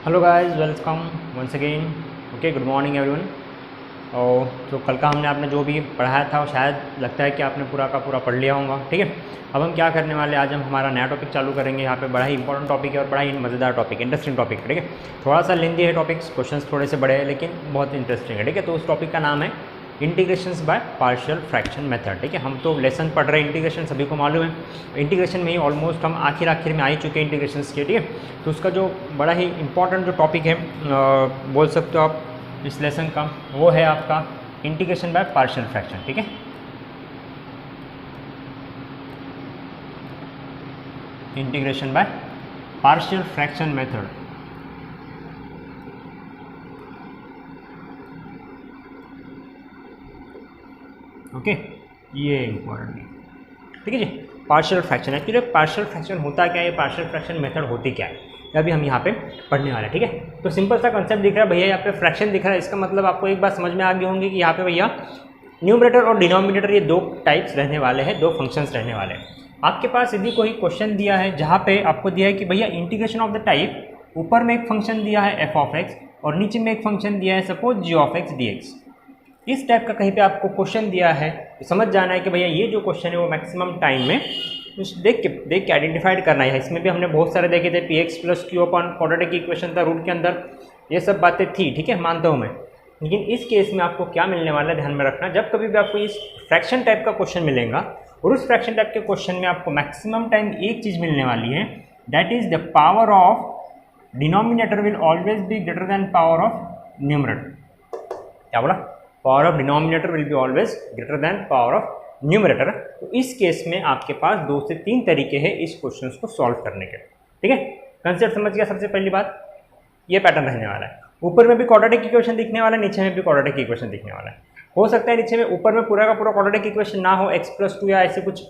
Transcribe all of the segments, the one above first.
Hello guys, welcome once again. Okay, good morning everyone. और तो कल का हमने आपने जो भी पढ़ाया था वो शायद लगता है कि आपने पूरा का पूरा पढ़ लिया होगा। ठीक है, अब हम क्या करने वाले, आज हम हमारा नया टॉपिक चालू करेंगे। यहाँ पे बड़ा ही इंपॉर्टेंट टॉपिक है और बड़ा ही मज़ेदार टॉपिक, इंटरेस्टिंग टॉपिक है। ठीक है, थोड़ा सा लेंदी है टॉपिक्स, क्वेश्चंस थोड़े से बड़े हैं लेकिन बहुत इंटरेस्टिंग है। ठीक है, तो उस टॉपिक का नाम है integrations bye partial fraction method. ठीक है, हम तो लेसन पढ़ रहे हैं इंटीग्रेशन, सभी को मालूम है। इंटीग्रेशन में ही ऑलमोस्ट हम आखिर में आ ही चुके हैं इंटीग्रेशंस के। ठीक है, तो उसका जो बड़ा ही इंपॉर्टेंट जो टॉपिक है बोल सकते हो आप इस लेसन का, वो है आपका इंटीग्रेशन बाय पार्शियल फ्रैक्शन। ठीक है, integration by partial fraction method. Okay, ये इंपॉर्टेंट है। ठीक है जी, partial fraction. Actually partial fraction होता क्या है, पार्शियल फ्रैक्शन मेथड होती क्या है, अभी हम यहाँ पे पढ़ने वाले हैं। ठीक है, तो सिंपल सा कंसेप्ट दिख रहा है भैया, यहाँ पे फ्रैक्शन दिख रहा है। इसका मतलब आपको एक बात समझ में आ गई होंगी कि यहाँ पे भैया न्यूमरेटर और डिनोमिनेटर ये दो टाइप्स रहने वाले हैं, दो फंक्शंस रहने वाले हैं। आपके पास यदि कोई क्वेश्चन दिया है जहाँ पे आपको दिया है कि भैया इंटीग्रेशन ऑफ द टाइप, ऊपर में एक फंक्शन दिया है एफ ऑफ एक्स और नीचे में एक फंक्शन दिया है suppose g of x d x, इस टाइप का कहीं पे आपको क्वेश्चन दिया है तो समझ जाना है कि भैया ये जो क्वेश्चन है वो मैक्सिमम टाइम में देख के आइडेंटिफाइड करना है। इसमें भी हमने बहुत सारे देखे थे, P x plus Q upon quadratic की इक्वेशन था रूट के अंदर, ये सब बातें थी। ठीक है, मानता हूँ मैं, लेकिन इस केस में आपको क्या मिलने वाला है ध्यान में रखना। जब कभी भी आपको इस फ्रैक्शन टाइप का क्वेश्चन मिलेगा और उस फ्रैक्शन टाइप के क्वेश्चन में आपको मैक्सिमम टाइम एक चीज़ मिलने वाली है, that is the power of denominator will always be greater than power of numerator. क्या बोला? Power of denominator will be always greater than power of numerator. तो इस केस में आपके पास 2 से 3 तरीके हैं इस क्वेश्चन को सॉल्व करने के। ठीक है, कंसेप्ट समझ गया? सबसे पहली बात ये पैटर्न रहने वाला है, ऊपर में भी क्वाड्रेटिक इक्वेशन दिखने वाला है, नीचे में भी क्वाड्रेटिक इक्वेशन दिखने वाला है। हो सकता है नीचे में ऊपर में पूरा का पूरा क्वाड्रेटिक इक्वेशन ना हो, x + 2 या ऐसे कुछ।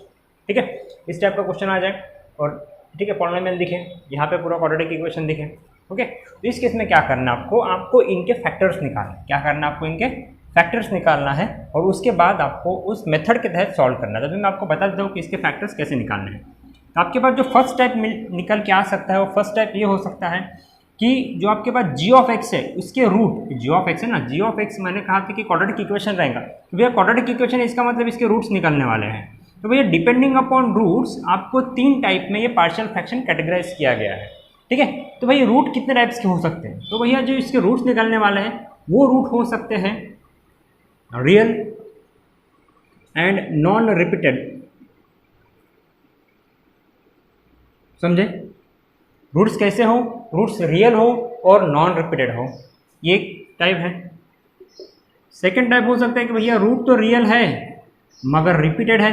ठीक है, इस टाइप का क्वेश्चन आ जाए और ठीक है पॉलिनोमियल दिखे, यहाँ पे पूरा क्वाड्रेटिक इक्वेशन दिखे। ओके, तो इस केस में क्या करना है आपको इनके फैक्टर्स निकालना। क्या करना है आपको? इनके फैक्टर्स निकालना है और उसके बाद आपको उस मेथड के तहत सॉल्व करना है। तभी मैं आपको बता देता हूँ कि इसके फैक्टर्स कैसे निकालने हैं। तो आपके पास जो फर्स्ट टाइप निकल के आ सकता है वो फर्स्ट टाइप ये हो सकता है कि जो आपके पास जी ऑफ एक्स है उसके रूट, जी ऑफ एक्स है ना, जी ऑफ एक्स मैंने कहा था कि क्वाड्रेटिक इक्वेशन रहेगा, तो भैया क्वाड्रेटिक इक्वेशन है, इसका मतलब इसके रूट्स निकलने वाले हैं। तो भैया डिपेंडिंग अपॉन रूट्स आपको 3 टाइप में ये पार्शियल फ्रैक्शन कैटेगराइज किया गया है। ठीक है, तो भैया रूट कितने टाइप्स के हो सकते हैं? तो भैया जो इसके रूट्स निकलने वाले हैं वो रूट हो सकते हैं रियल एंड नॉन रिपीटेड। समझे? रूट्स कैसे हो? रूट्स रियल हो और नॉन रिपीटेड हो, ये एक टाइप है। सेकंड टाइप हो सकता है कि भैया रूट तो रियल है मगर रिपीटेड है।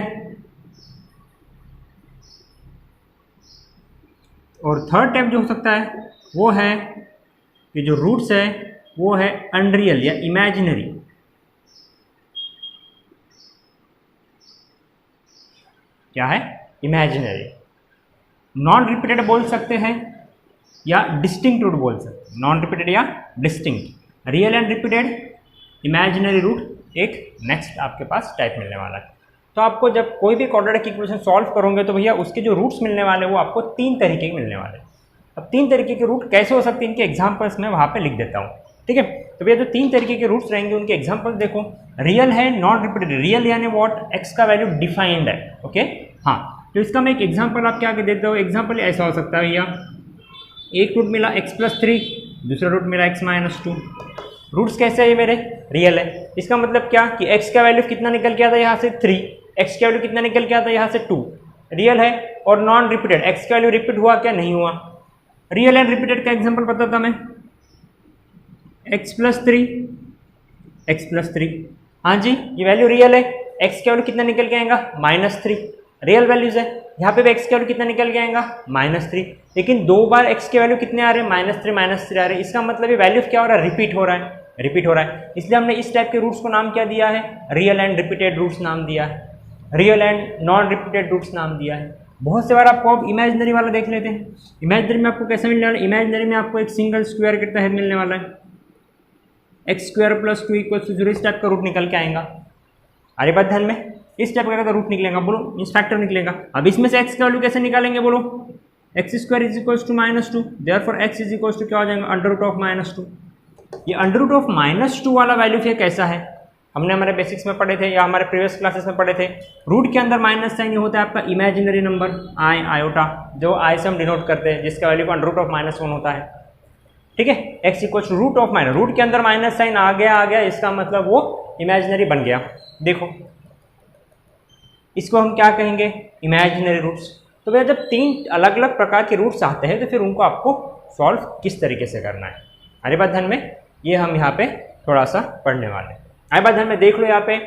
और थर्ड टाइप जो हो सकता है वो है कि जो रूट्स है वो है अनरियल या इमेजिनरी। क्या है? इमेजिनरी। नॉन रिपीटेड बोल सकते हैं या डिस्टिंक्ट रूट बोल सकते हैं, नॉन रिपीटेड या distinct. Real and repeated, imaginary root एक नेक्स्ट आपके पास टाइप मिलने वाला है। तो आपको जब कोई भी क्वाड्रेटिक इक्वेशन सॉल्व करोगे तो भैया उसके जो रूट्स मिलने वाले वो आपको 3 तरीके के मिलने वाले हैं। अब 3 तरीके के रूट कैसे हो सकते हैं इनके एग्जाम्पल्स मैं वहाँ पे लिख देता हूँ। ठीक है, तो भैया जो 3 तरीके के रूट्स रहेंगे उनके एग्जाम्पल्स देखो। रियल है, नॉन रिपीटेड। रियल यानी व्हाट? एक्स का वैल्यू डिफाइंड है। ओके, हाँ, तो इसका मैं एक एग्जाम्पल आपके आगे देता हूँ। एग्जाम्पल ऐसा हो सकता है भैया, एक रूट मिला x + 3, दूसरा रूट मिला x - 2। रूट्स कैसे है मेरे? रियल है। इसका मतलब क्या कि x का वैल्यू कितना निकल के आता है यहाँ से 3, x का वैल्यू कितना निकल के आता है यहाँ से 2। रियल है और नॉन रिपीटेड, x का वैल्यू रिपीट हुआ क्या? नहीं हुआ। रियल एंड रिपीटेड का एग्जाम्पल बताता मैं, x + 3, x + 3। हाँ जी, ये वैल्यू रियल है, x का वैल्यू कितना निकल के आएगा? -3। रियल वैल्यूज है, यहाँ पे भी x के वैल्यू कितना निकल के आएगा? -3। लेकिन 2 बार x के वैल्यू कितने आ रहे हैं? -3 आ रहे हैं। इसका मतलब ये वैल्यूज क्या हो रहा है? रिपीट हो रहा है, रिपीट हो रहा है। इसलिए हमने इस टाइप के रूट्स को नाम क्या दिया है? रियल एंड रिपीटेड रूट्स नाम दिया है, real and non repeated roots नाम दिया है। बहुत से बार आपको अब इमेजिनरी वाला देख लेते हैं। इमेजिनरी में आपको कैसे मिलने वाला है? इमेजिनरी में आपको एक सिंगल स्क्वायर के तहत मिलने वाला है, x² + 2 = 0। इस टाइप का रूट निकल के आएगा। अरे बात ध्यान में, इस टाइप का रूट निकलेगा, बोलो इस फैक्टर निकलेगा। अब इसमें से x का वैल्यू कैसे निकालेंगे बोलो? X square is equals to -2, therefore x is equals to क्या हो जाएगा, अंडर रूट ऑफ -2। ये अंडर रूट ऑफ -2 वाला वैल्यू फिर कैसा है, हमने हमारे बेसिक्स में पढ़े थे या हमारे प्रीवियस क्लासेस में पढ़े थे, रूट के अंदर माइनस साइन, ये होता है आपका इमेजिनरी नंबर आई, आयोटा, जो आई से हम डिनोट करते हैं, जिसका वैल्यू को अंडर रूट ऑफ -1 होता है। ठीक है, x equal to root of minus, root के अंदर माइनस साइन आ गया, इसका मतलब वो इमेजिनरी बन गया। देखो इसको हम क्या कहेंगे, इमेजिनरी रूट्स। तो भैया जब 3 अलग अलग प्रकार के रूट्स आते हैं तो फिर उनको आपको सॉल्व किस तरीके से करना है, अरे बात ध्यान में, ये हम यहाँ पे थोड़ा सा पढ़ने वाले हैं। अरे बात ध्यान में देख लो, यहाँ पे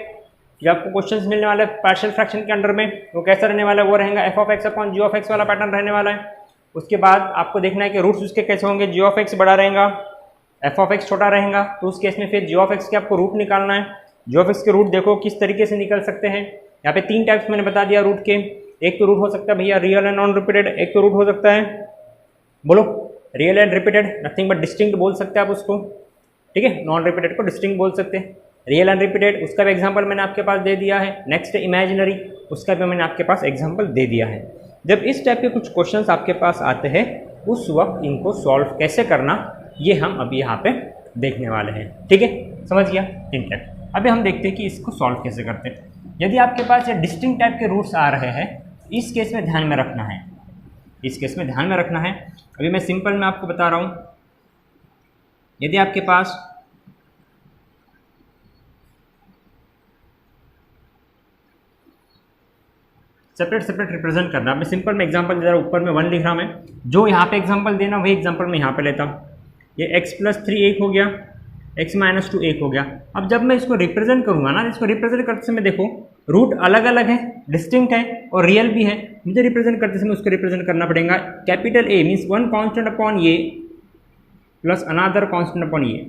जो आपको क्वेश्चंस मिलने वाले पार्शियल फ्रैक्शन के अंडर में, वो कैसा रहने वाला है, वो रहेगा f of x upon g of x वाला पैटर्न रहने वाला है। उसके बाद आपको देखना है कि रूट्स उसके कैसे होंगे, जी ऑफ एक्स बड़ा रहेगा, एफ ऑफ एक्स छोटा रहेगा, तो उस केस में फिर जी ऑफ एक्स के आपको रूट निकालना है। जी ऑफ एक्स के रूट देखो किस तरीके से निकल सकते हैं, यहाँ पे 3 टाइप्स मैंने बता दिया रूट के। एक तो रूट हो सकता है भैया रियल एंड नॉन रिपीटेड, एक तो रूट हो सकता है, बोलो real and repeated, nothing but distinct बोल सकते हैं आप उसको। ठीक है, नॉन रिपीटेड को डिस्टिंक्ट बोल सकते हैं, रियल एंड रिपीटेड उसका भी एग्जांपल मैंने आपके पास दे दिया है। नेक्स्ट इमेजिनरी, उसका भी मैंने आपके पास एग्जांपल दे दिया है। जब इस टाइप के कुछ क्वेश्चंस आपके पास आते हैं उस वक्त इनको सॉल्व कैसे करना, ये हम अभी यहाँ पे देखने वाले हैं। ठीक है, समझ गया, ठीक है। अभी हम देखते हैं कि इसको सॉल्व कैसे करते हैं। यदि आपके पास ये डिस्टिंक्ट टाइप के रूट्स आ रहे हैं, इस केस में ध्यान में रखना है, इस केस में ध्यान में रखना है। अभी मैं सिंपल में आपको बता रहा हूँ, यदि आपके पास सेपरेट रिप्रेजेंट करना, मैं सिंपल में एग्जांपल दे रहा हूँ, ऊपर में 1 लिख रहा हूँ मैं, जो यहाँ पे एग्जांपल देना वही एग्जांपल मैं यहाँ पे लेता हूँ। ये x + 3 1 हो गया, x - 2 1 हो गया। अब जब मैं इसको रिप्रेजेंट करूँगा ना, इसको रिप्रेजेंट करते समय देखो रूट अलग अलग है, डिस्टिंक्ट है और रियल भी है। मुझे रिप्रेजेंट करते समय उसको रिप्रेजेंट करना पड़ेगा capital A means 1 constant upon ये प्लस अनदर कॉन्स्टेंट अपॉन ये,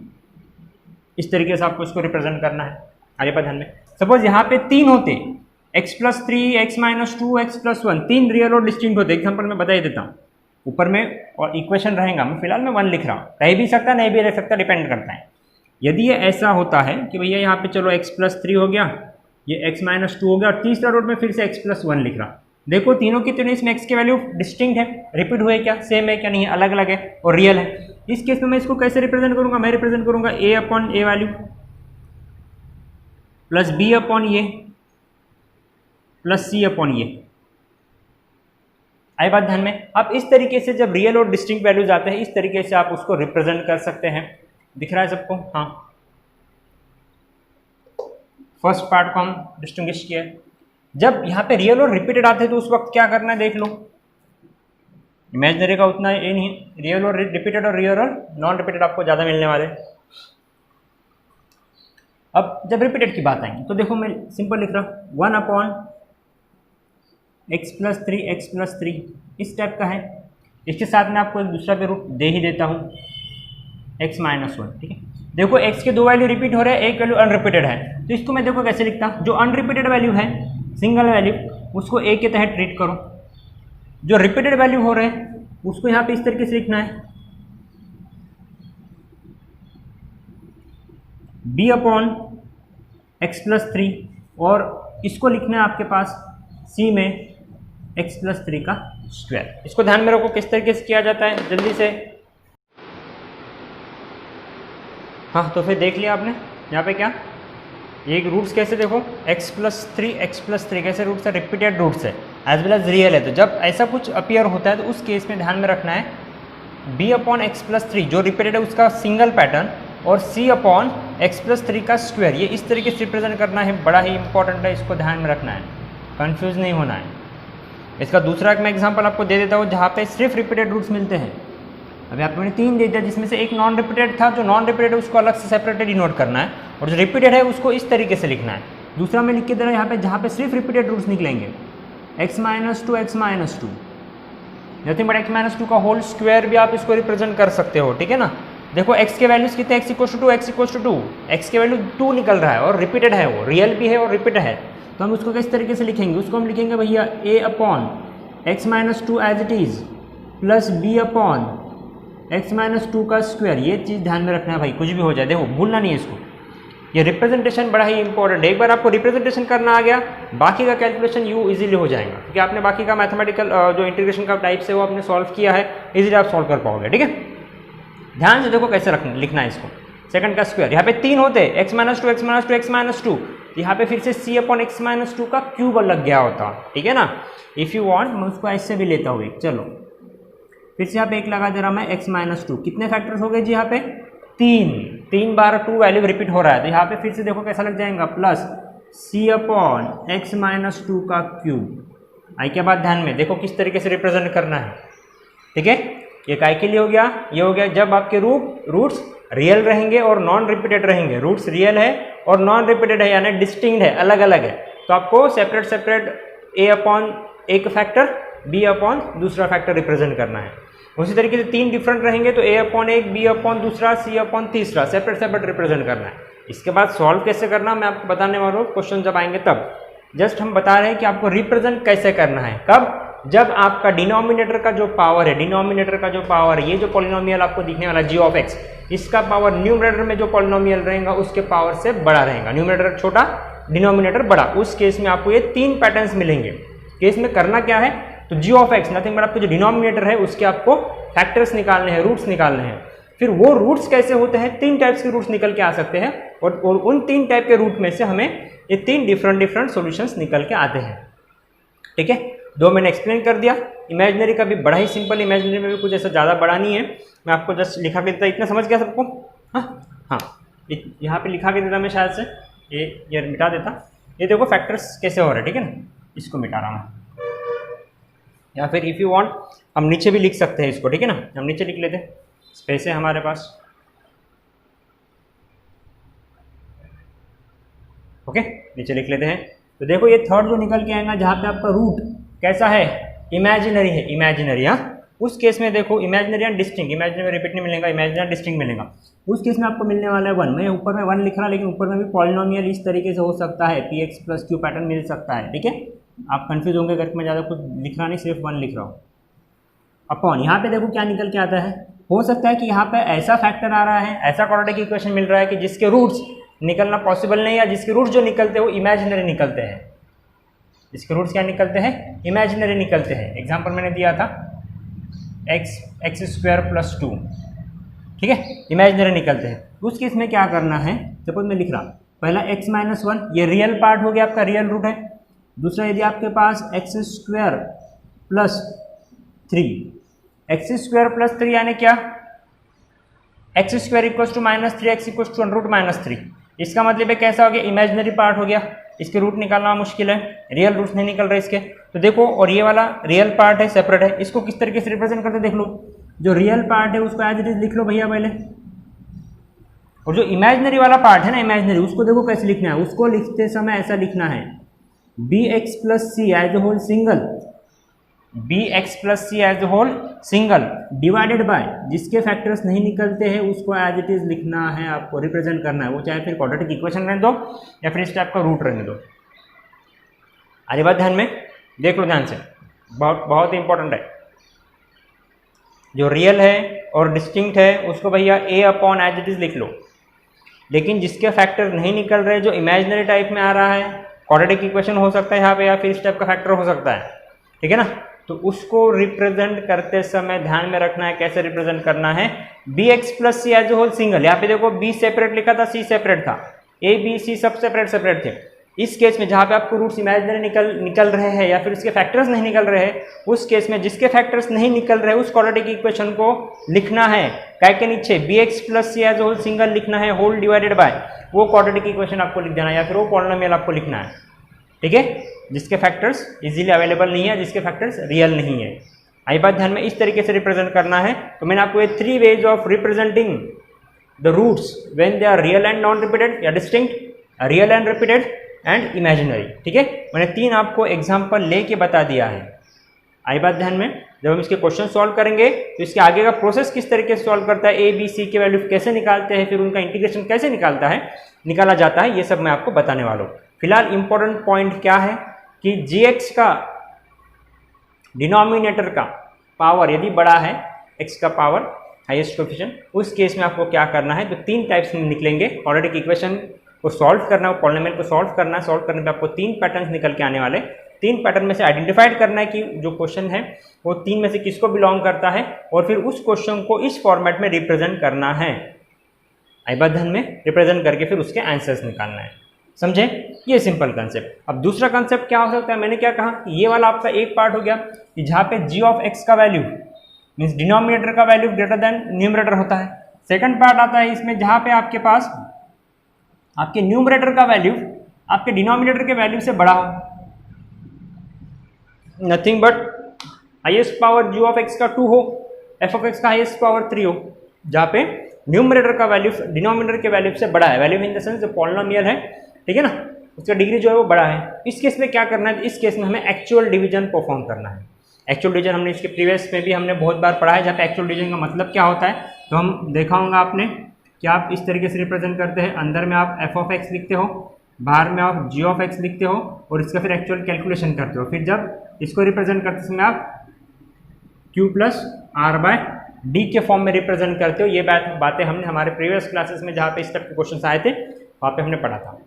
इस तरीके से आपको इसको रिप्रेजेंट करना है। आगे पर ध्यान में, सपोज यहाँ पे 3 होते, x + 3, x - 2, x + 1, 3 रियल और डिस्टिंक्ट होते। एग्जाम्पल मैं बता ही देता हूँ, ऊपर में और इक्वेशन रहेगा, मैं फिलहाल मैं 1 लिख रहा हूँ, रह भी सकता नहीं भी रह सकता, डिपेंड करता है। यदि ये ऐसा होता है कि भैया यहाँ पे चलो x + 3 हो गया, ये x - 2 हो गया, और तीसरा रूट में फिर से x + 1 लिख रहा हूँ। देखो तीनों की तीनों इसमें x की वैल्यू डिस्टिंक्ट है, रिपीट हुए क्या, सेम है क्या, नहीं है, अलग अलग है और रियल है। इस केस में मैं इसको कैसे रिप्रेजेंट करूंगा, मैं रिप्रेजेंट करूंगा a upon a value plus b upon ये प्लस c अपॉन ये। आई बात ध्यान में। अब इस तरीके से जब रियल और डिस्टिंक्ट वैल्यूज आते हैं, इस तरीके से आप उसको रिप्रेजेंट कर सकते हैं। दिख रहा है सबको, हाँ। फर्स्ट पार्ट को हम डिस्टिंग्विश किया। जब यहाँ पे रियल और रिपीटेड आते हैं तो उस वक्त क्या करना है देख लो, इमेजिनरी का उतना ये नहीं है, रियल और रिपीटेड और रियल और नॉन रिपीटेड आपको ज़्यादा मिलने वाले। अब जब रिपीटेड की बात आएंगी तो देखो मैं सिंपल लिख रहा हूँ 1 अपॉन x + 3 x + 3 इस टाइप का है। इसके साथ में आपको एक दूसरा भी रूट दे ही देता हूँ x - 1। ठीक है, देखो x के 2 वैल्यू रिपीट हो रहे हैं, एक वैल्यू अनरिपीटेड है, तो इसको मैं देखो कैसे लिखता हूँ, जो अनरिपीटेड वैल्यू है सिंगल वैल्यू उसको a के तहत ट्रीट करो, जो रिपीटेड वैल्यू हो रहे हैं उसको यहाँ पे इस तरीके से लिखना है b अपॉन x + 3, और इसको लिखना है आपके पास c में x + 3 का स्क्वायर। इसको ध्यान में रखो किस तरीके से किया जाता है जल्दी से। हाँ, तो फिर देख लिया आपने यहाँ पे क्या, ये रूट्स कैसे देखो x + 3 x + 3 कैसे रूट्स है, रिपीटेड रूट्स है एज वेल एज रियल है। तो जब ऐसा कुछ अपीयर होता है तो उस केस में ध्यान में रखना है b अपॉन x + 3 जो रिपीटेड है उसका सिंगल पैटर्न, और c अपॉन x + 3 का स्क्वायर, ये इस तरीके से रिप्रेजेंट करना है। बड़ा ही इंपॉर्टेंट है, इसको ध्यान में रखना है, कंफ्यूज नहीं होना है। इसका दूसरा एक मैं एग्जांपल आपको दे देता हूँ जहाँ पे सिर्फ रिपीटेड रूट्स मिलते हैं। अभी आपको मैंने 3 दे दिया, जिसमें से एक नॉन रिपीटेड था, जो नॉन रिपीटेड है उसको अलग से सेपरेटेड नोट करना है, और जो रिपीटेड है उसको इस तरीके से लिखना है। दूसरा मैं लिख के दे रहा हूँ यहाँ पे जहाँ पे सिर्फ रिपीटेड रूट्स निकलेंगे, x - 2 x - 2, nothing but x - 2 का होल स्क्वायर भी आप इसको रिप्रेजेंट कर सकते हो। ठीक है ना, देखो x के वैल्यूज कितने, x = 2 x = 2, x के वैल्यू 2 निकल रहा है और रिपीटेड है, वो रियल भी है और रिपीटेड है। तो हम उसको किस तरीके से लिखेंगे, उसको हम लिखेंगे भैया a upon x - 2 as it is plus b upon x - 2 का स्क्वायर। ये चीज़ ध्यान में रखना है भाई, कुछ भी हो जाए देखो भूलना नहीं है इसको। ये रिप्रेजेंटेशन बड़ा ही इंपॉर्टेंट है। एक बार आपको रिप्रेजेंटेशन करना आ गया, बाकी का कैलकुलेशन यू इजीली हो जाएगा, क्योंकि आपने बाकी का मैथमेटिकल जो इंटीग्रेशन का टाइप्स है वो आपने सॉल्व किया है, इजीली आप सॉल्व कर पाओगे। ठीक है, ध्यान से देखो कैसे लिखना है इसको। सेकंड का स्क्वायर, यहाँ पे 3 होते हैं, x minus two, x minus two, यहाँ पे फिर से c upon x minus two का क्यूब लग गया होता। ठीक है ना, इफ़ यू वांट मैं उसको ऐसे भी लेता हूँ एक। चलो फिर से यहाँ पे एक लगा दे रहा मैं, x माइनस टू, कितने फैक्टर्स हो गए जी यहाँ पे 3 बार 2 वैल्यू रिपीट हो रहा है, तो यहाँ पे फिर से देखो कैसा लग जाएगा, plus c upon x minus two का क्यूब। आई क्या बात ध्यान में, देखो किस तरीके से रिप्रेजेंट करना है। ठीक है, ये काय के लिए हो गया, ये हो गया जब आपके रूट्स रियल रहेंगे और नॉन रिपीटेड रहेंगे। रूट्स रियल है और नॉन रिपीटेड है, यानी डिस्टिंक्ट है, अलग अलग है, तो आपको सेपरेट a अपॉन एक फैक्टर, b अपॉन दूसरा फैक्टर रिप्रेजेंट करना है। उसी तरीके से 3 डिफरेंट रहेंगे तो a अपॉन एक, b अपॉन दूसरा, c अपॉन तीसरा, सेपरेट रिप्रेजेंट करना है। इसके बाद सॉल्व कैसे करना मैं आपको बताने वाला हूँ, क्वेश्चन जब आएंगे तब। जस्ट हम बता रहे हैं कि आपको रिप्रेजेंट कैसे करना है, कब, जब आपका डिनोमिनेटर का जो पावर है, ये जो पॉलिनोमियल आपको दिखने वाला g ऑफ x, इसका पावर न्यूमरेटर में जो पॉलिनोमियल रहेगा उसके पावर से बड़ा रहेगा। न्यूमरेटर छोटा, डिनोमिनेटर बड़ा, उस केस में आपको ये 3 पैटर्न्स मिलेंगे। केस में करना क्या है, तो g of x nothing but आपको जो डिनोमिनेटर है उसके आपको फैक्टर्स निकालने हैं, रूट्स निकालने हैं। फिर वो रूट्स कैसे होते हैं, 3 टाइप्स के रूट्स निकल के आ सकते हैं, और उन 3 टाइप के रूट में से हमें ये 3 डिफरेंट सॉल्यूशंस निकल के आते हैं। ठीक है, 2 मैंने एक्सप्लेन कर दिया। इमेजिनरी का भी बड़ा ही सिंपल, इमेजिनरी में भी कुछ ऐसा ज़्यादा बड़ा नहीं है, मैं आपको जस्ट लिखा के देता, इतना समझ गया सबको। हाँ, यहाँ पे लिखा के देता मैं शायद से, ये मिटा देता। ये देखो फैक्टर्स कैसे हो रहे हैं, ठीक है ना, इसको मिटा रहा हूँ। या फिर इफ़ यू वांट हम नीचे भी लिख सकते हैं इसको, ठीक है ना, हम नीचे लिख लेते हैं, स्पेस है हमारे पास। ओके, नीचे लिख लेते हैं। तो देखो ये थर्ड जो निकल के आएगा, जहाँ पे आपका रूट कैसा है, इमेजिनरी है, इमेजिनरी। हाँ, उस केस में देखो इमेजिनरी एंड डिस्टिंक्ट, इमेजिनरी में रिपीट नहीं मिलेगा, इमेजिनरी डिस्टिंक्ट मिलेगा। उस केस में आपको मिलने वाला है 1। मैं ऊपर में 1 लिख रहा, लेकिन ऊपर में भी पॉलिनोमियल इस तरीके से हो सकता है, px प्लस q पैटर्न मिल सकता है। ठीक है, आप कंफ्यूज होंगे करके मैं ज़्यादा कुछ लिख रहा नहीं, सिर्फ 1 लिख रहा हूँ। अपॉन यहाँ पे देखो क्या निकल के आता है, हो सकता है कि यहाँ पे ऐसा फैक्टर आ रहा है, ऐसा क्वाड्रेटिक इक्वेशन मिल रहा है कि जिसके रूट्स निकलना पॉसिबल नहीं है, जिसके रूट्स जो निकलते हैं वो इमेजिनरी निकलते हैं। इसके रूट्स क्या निकलते हैं, इमेजिनरी निकलते हैं। एग्जांपल मैंने दिया था एक्स स्क्वायर प्लस 2, ठीक है, इमेजिनरी निकलते हैं। उस केस में क्या करना है, सपोज मैं लिख रहा पहला x माइनस 1, ये रियल पार्ट हो गया, आपका रियल रूट है। दूसरा यदि आपके पास x square plus 3, x square plus 3 यानी क्या, x square equal to minus 3x equal to under root minus 3। इसका मतलब है कैसा हो गया, इमेजिनरी पार्ट हो गया, इसके रूट निकालना मुश्किल है, रियल रूट्स नहीं निकल रहे इसके। तो देखो, और ये वाला रियल पार्ट है, सेपरेट है, इसको किस तरीके से रिप्रेजेंट करते देख लो। जो रियल पार्ट है उसको एज इट इज लिख लो भैया पहले, और जो इमेजिनरी वाला पार्ट है ना, इमेजिनरी, उसको देखो कैसे लिखना है। उसको लिखते समय ऐसा लिखना है, bx plus c as a whole single, bx plus c as a whole single divided by, जिसके फैक्टर्स नहीं निकलते हैं उसको एज इट इज लिखना है, आपको रिप्रेजेंट करना है। वो चाहे फिर क्वाड्रेटिक इक्वेशन रहने दो या फिर इस टाइप का रूट रहने दो। आगे बात ध्यान में देख लो, ध्यान से, बहुत ही इंपॉर्टेंट है। जो रियल है और डिस्टिंक्ट है उसको भैया a upon as it is लिख लो, लेकिन जिसके फैक्टर नहीं निकल रहे, जो इमेजिनरी टाइप में आ रहा है, क्वाड्रेटिक इक्वेशन हो सकता है यहाँ पे, या फिर इस टाइप का फैक्टर हो सकता है, ठीक है ना, तो उसको रिप्रेजेंट करते समय ध्यान में रखना है कैसे रिप्रेजेंट करना है। bx plus c as a whole single, यहाँ पे देखो b सेपरेट लिखा था, c सेपरेट था, a b c सब सेपरेट थे। इस केस में जहाँ पे आपको रूट्स इमेजिनरी निकल रहे हैं या फिर उसके फैक्टर्स नहीं निकल रहे हैं, उस केस में जिसके फैक्टर्स नहीं निकल रहे उस क्वाड्रेटिक इक्वेशन को लिखना है काय के नीचे, bx plus c as a whole single लिखना है, होल डिवाइडेड बाय वो क्वाड्रेटिक इक्वेशन आपको लिख देना है, या फिर वो पॉलिनोमियल आपको लिखना है, ठीक है, जिसके फैक्टर्स इजीली अवेलेबल नहीं है, जिसके फैक्टर्स रियल नहीं है। आई बात ध्यान में, इस तरीके से रिप्रेजेंट करना है। तो मैंने आपको ये 3 ways of representing the roots when they are real and non repeated या distinct, real and repeated and imaginary, ठीक है, मैंने 3 आपको एग्जाम्पल लेके बता दिया है। आई बात ध्यान में, जब हम इसके क्वेश्चन सॉल्व करेंगे तो इसके आगे का प्रोसेस किस तरीके से सॉल्व करता है, ए बी सी के वैल्यू कैसे निकालते हैं, फिर उनका इंटीग्रेशन कैसे निकाला जाता है, ये सब मैं आपको बताने वाला हूँ। फिलहाल इंपॉर्टेंट पॉइंट क्या है कि gx का डिनोमिनेटर का पावर यदि बड़ा है, x का पावर हाईएस्ट कोएफिशिएंट, उस केस में आपको क्या करना है, तो 3 टाइप्स में निकलेंगे क्वाड्रेटिक इक्वेशन को सॉल्व करना है, पॉलिनोमियल को सॉल्व करना है। सॉल्व करने पे आपको 3 पैटर्न्स निकल के आने वाले, 3 पैटर्न में से आइडेंटिफाइड करना है कि जो क्वेश्चन है वो 3 में से किसको बिलोंग करता है, और फिर उस क्वेश्चन को इस फॉर्मेट में रिप्रेजेंट करना है, आई बात ध्यान में, रिप्रेजेंट करके फिर उसके आंसर्स निकालना है। समझे? ये सिंपल कंसेप्ट। अब दूसरा कंसेप्ट क्या हो सकता है, मैंने क्या कहा, ये वाला आपका एक पार्ट हो गया कि जहाँ पे g ऑफ x का वैल्यू मीन्स डिनोमिनेटर का वैल्यू ग्रेटर देन न्यूमरेटर होता है। सेकंड पार्ट आता है इसमें जहाँ पे आपके पास आपके न्यूमरेटर का वैल्यू आपके डिनोमिनेटर के वैल्यू से बड़ा हो, nothing but highest power g of x का 2 हो, f ऑफ x का हाईएस्ट पावर 3 हो, जहाँ पे न्यूमरेटर का वैल्यू डिनोमिनेटर के वैल्यू से बड़ा है। वैल्यू इन द सेंस जो पॉलिनोमियल है, ठीक है ना, उसका डिग्री जो है वो बड़ा है। इस केस में क्या करना है, इस केस में हमें एक्चुअल डिवीजन परफॉर्म करना है। एक्चुअल डिवीजन हमने इसके प्रीवियस में भी हमने बहुत बार पढ़ा है, जहाँ पे एक्चुअल डिवीजन का मतलब क्या होता है तो हम देखा होगा आपने कि आप इस तरीके से रिप्रेजेंट करते हैं, अंदर में आप f ऑफ x लिखते हो, बाहर में आप g ऑफ x लिखते हो और इसका फिर एक्चुअल कैलकुलेशन करते हो। फिर जब इसको रिप्रेजेंट करते समय आप q plus R by D के फॉर्म में रिप्रेजेंट करते हो। ये बातें हमने हमारे प्रीवियस क्लासेस में जहाँ पे इस टाइप के क्वेश्चन आए थे वहाँ पे हमने पढ़ा था।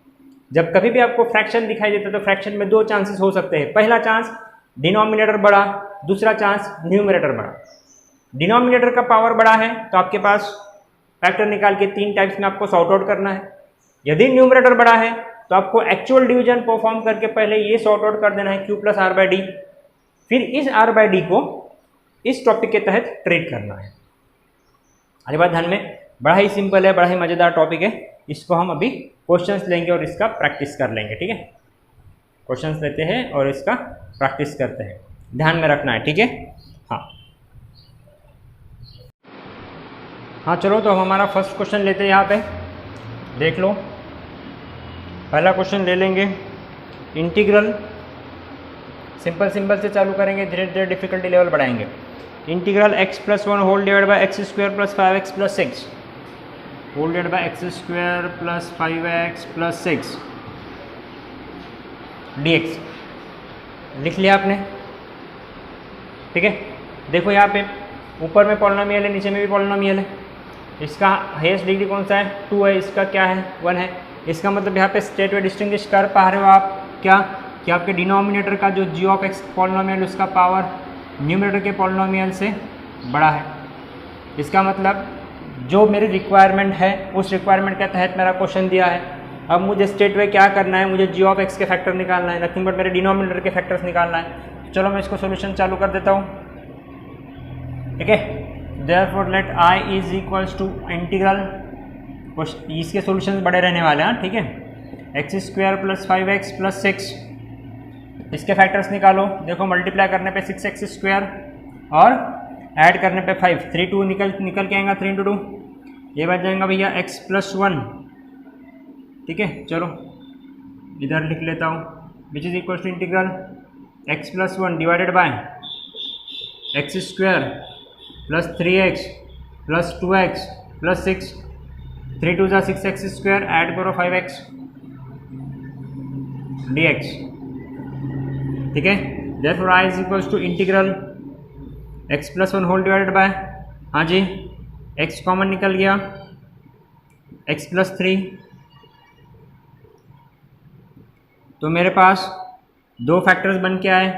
जब कभी भी आपको फ्रैक्शन दिखाई देता है तो फ्रैक्शन में 2 चांसेस हो सकते हैं। पहला चांस डिनोमिनेटर बड़ा, दूसरा चांस न्यूमरेटर बड़ा। डिनोमिनेटर का पावर बड़ा है तो आपके पास फैक्टर निकाल के 3 टाइप्स में आपको सॉर्ट आउट करना है। यदि न्यूमरेटर बड़ा है तो आपको एक्चुअल डिवीजन परफॉर्म करके पहले ये सॉर्ट आउट कर देना है q plus are by D, फिर इस r बाई डी को इस टॉपिक के तहत ट्रीट करना है। अरे बात ध्यान में, बड़ा ही सिंपल है, बड़ा ही मज़ेदार टॉपिक है। इसको हम अभी क्वेश्चंस लेंगे और इसका प्रैक्टिस कर लेंगे, ठीक है। क्वेश्चंस लेते हैं और इसका प्रैक्टिस करते हैं, ध्यान में रखना है, ठीक है। हाँ चलो, तो हम हमारा फर्स्ट क्वेश्चन लेते हैं। यहाँ पे देख लो, पहला क्वेश्चन ले लेंगे। इंटीग्रल सिंपल से चालू करेंगे, धीरे धीरे डिफिकल्टी लेवल बढ़ाएंगे। Integral x plus 1 whole divide by x square plus 5x plus 6 whole divide by x square plus 5x plus 6 dx लिख लिया आपने, ठीक है। देखो यहाँ पे ऊपर में पॉलिनोमियल है, नीचे में भी पॉलिनोमियल है। इसका हाईएस्ट डिग्री कौन सा है, 2 है, इसका क्या है, 1 है। इसका मतलब यहाँ पे स्टेट वे डिस्टिंग्विश कर पा रहे हो आप क्या, कि आपके डिनोमिनेटर का जो g ऑफ x पॉलिनोमियल उसका पावर न्यूमरेटर के पॉलिनोमियल से बड़ा है। इसका मतलब जो मेरी रिक्वायरमेंट है उस रिक्वायरमेंट के तहत मेरा क्वेश्चन दिया है। अब मुझे स्टेट वे क्या करना है, मुझे g ऑफ x के फैक्टर निकालना है, नथिंग बट मेरे डिनोमिनेटर के फैक्टर्स निकालना है। चलो मैं इसको सोल्यूशन चालू कर देता हूँ, ठीक है। Therefore let i is equals to integral, इसके सोल्यूशन बड़े रहने वाले हैं, ठीक है। X square plus 5x plus 6, इसके फैक्टर्स निकालो। देखो मल्टीप्लाई करने पे 6x स्क्वायर और ऐड करने पे 5, 3 2 निकल के आएगा, 3 × 2 ये बच जाएगा भैया x प्लस 1, ठीक है। चलो इधर लिख लेता हूँ, which is equal to integral x plus 1 divided by x square plus 3x plus 2x plus 6, 3 2 जा 6x स्क्वायर, ऐड करो 5x dx, ठीक है। Therefore i is equals to integral x plus 1 whole divided by, हाँ जी, x common निकल गया, x plus 3। तो मेरे पास 2 फैक्टर्स बन के आए,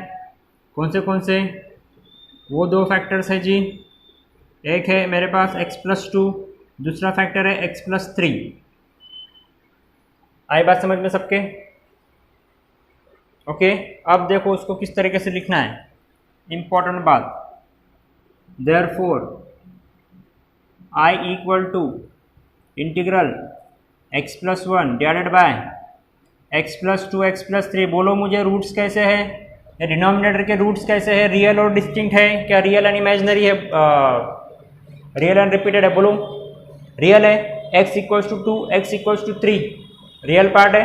कौन से, वो 2 फैक्टर्स है जी। एक है मेरे पास x प्लस 2, दूसरा फैक्टर है x प्लस 3। आई बात समझ में सबके? ओके। अब देखो उसको किस तरीके से लिखना है, इंपॉर्टेंट बात। Therefore i equal to integral x plus 1 divided by x plus 2 x plus 3। बोलो मुझे रूट्स कैसे है, या डिनोमिनेटर के रूट्स कैसे है, रियल और डिस्टिंक्ट है, क्या रियल एंड इमेजिनरी है, रियल एंड रिपीटेड है? बोलो रियल है, x equals to 2 x equals to 3 real part है,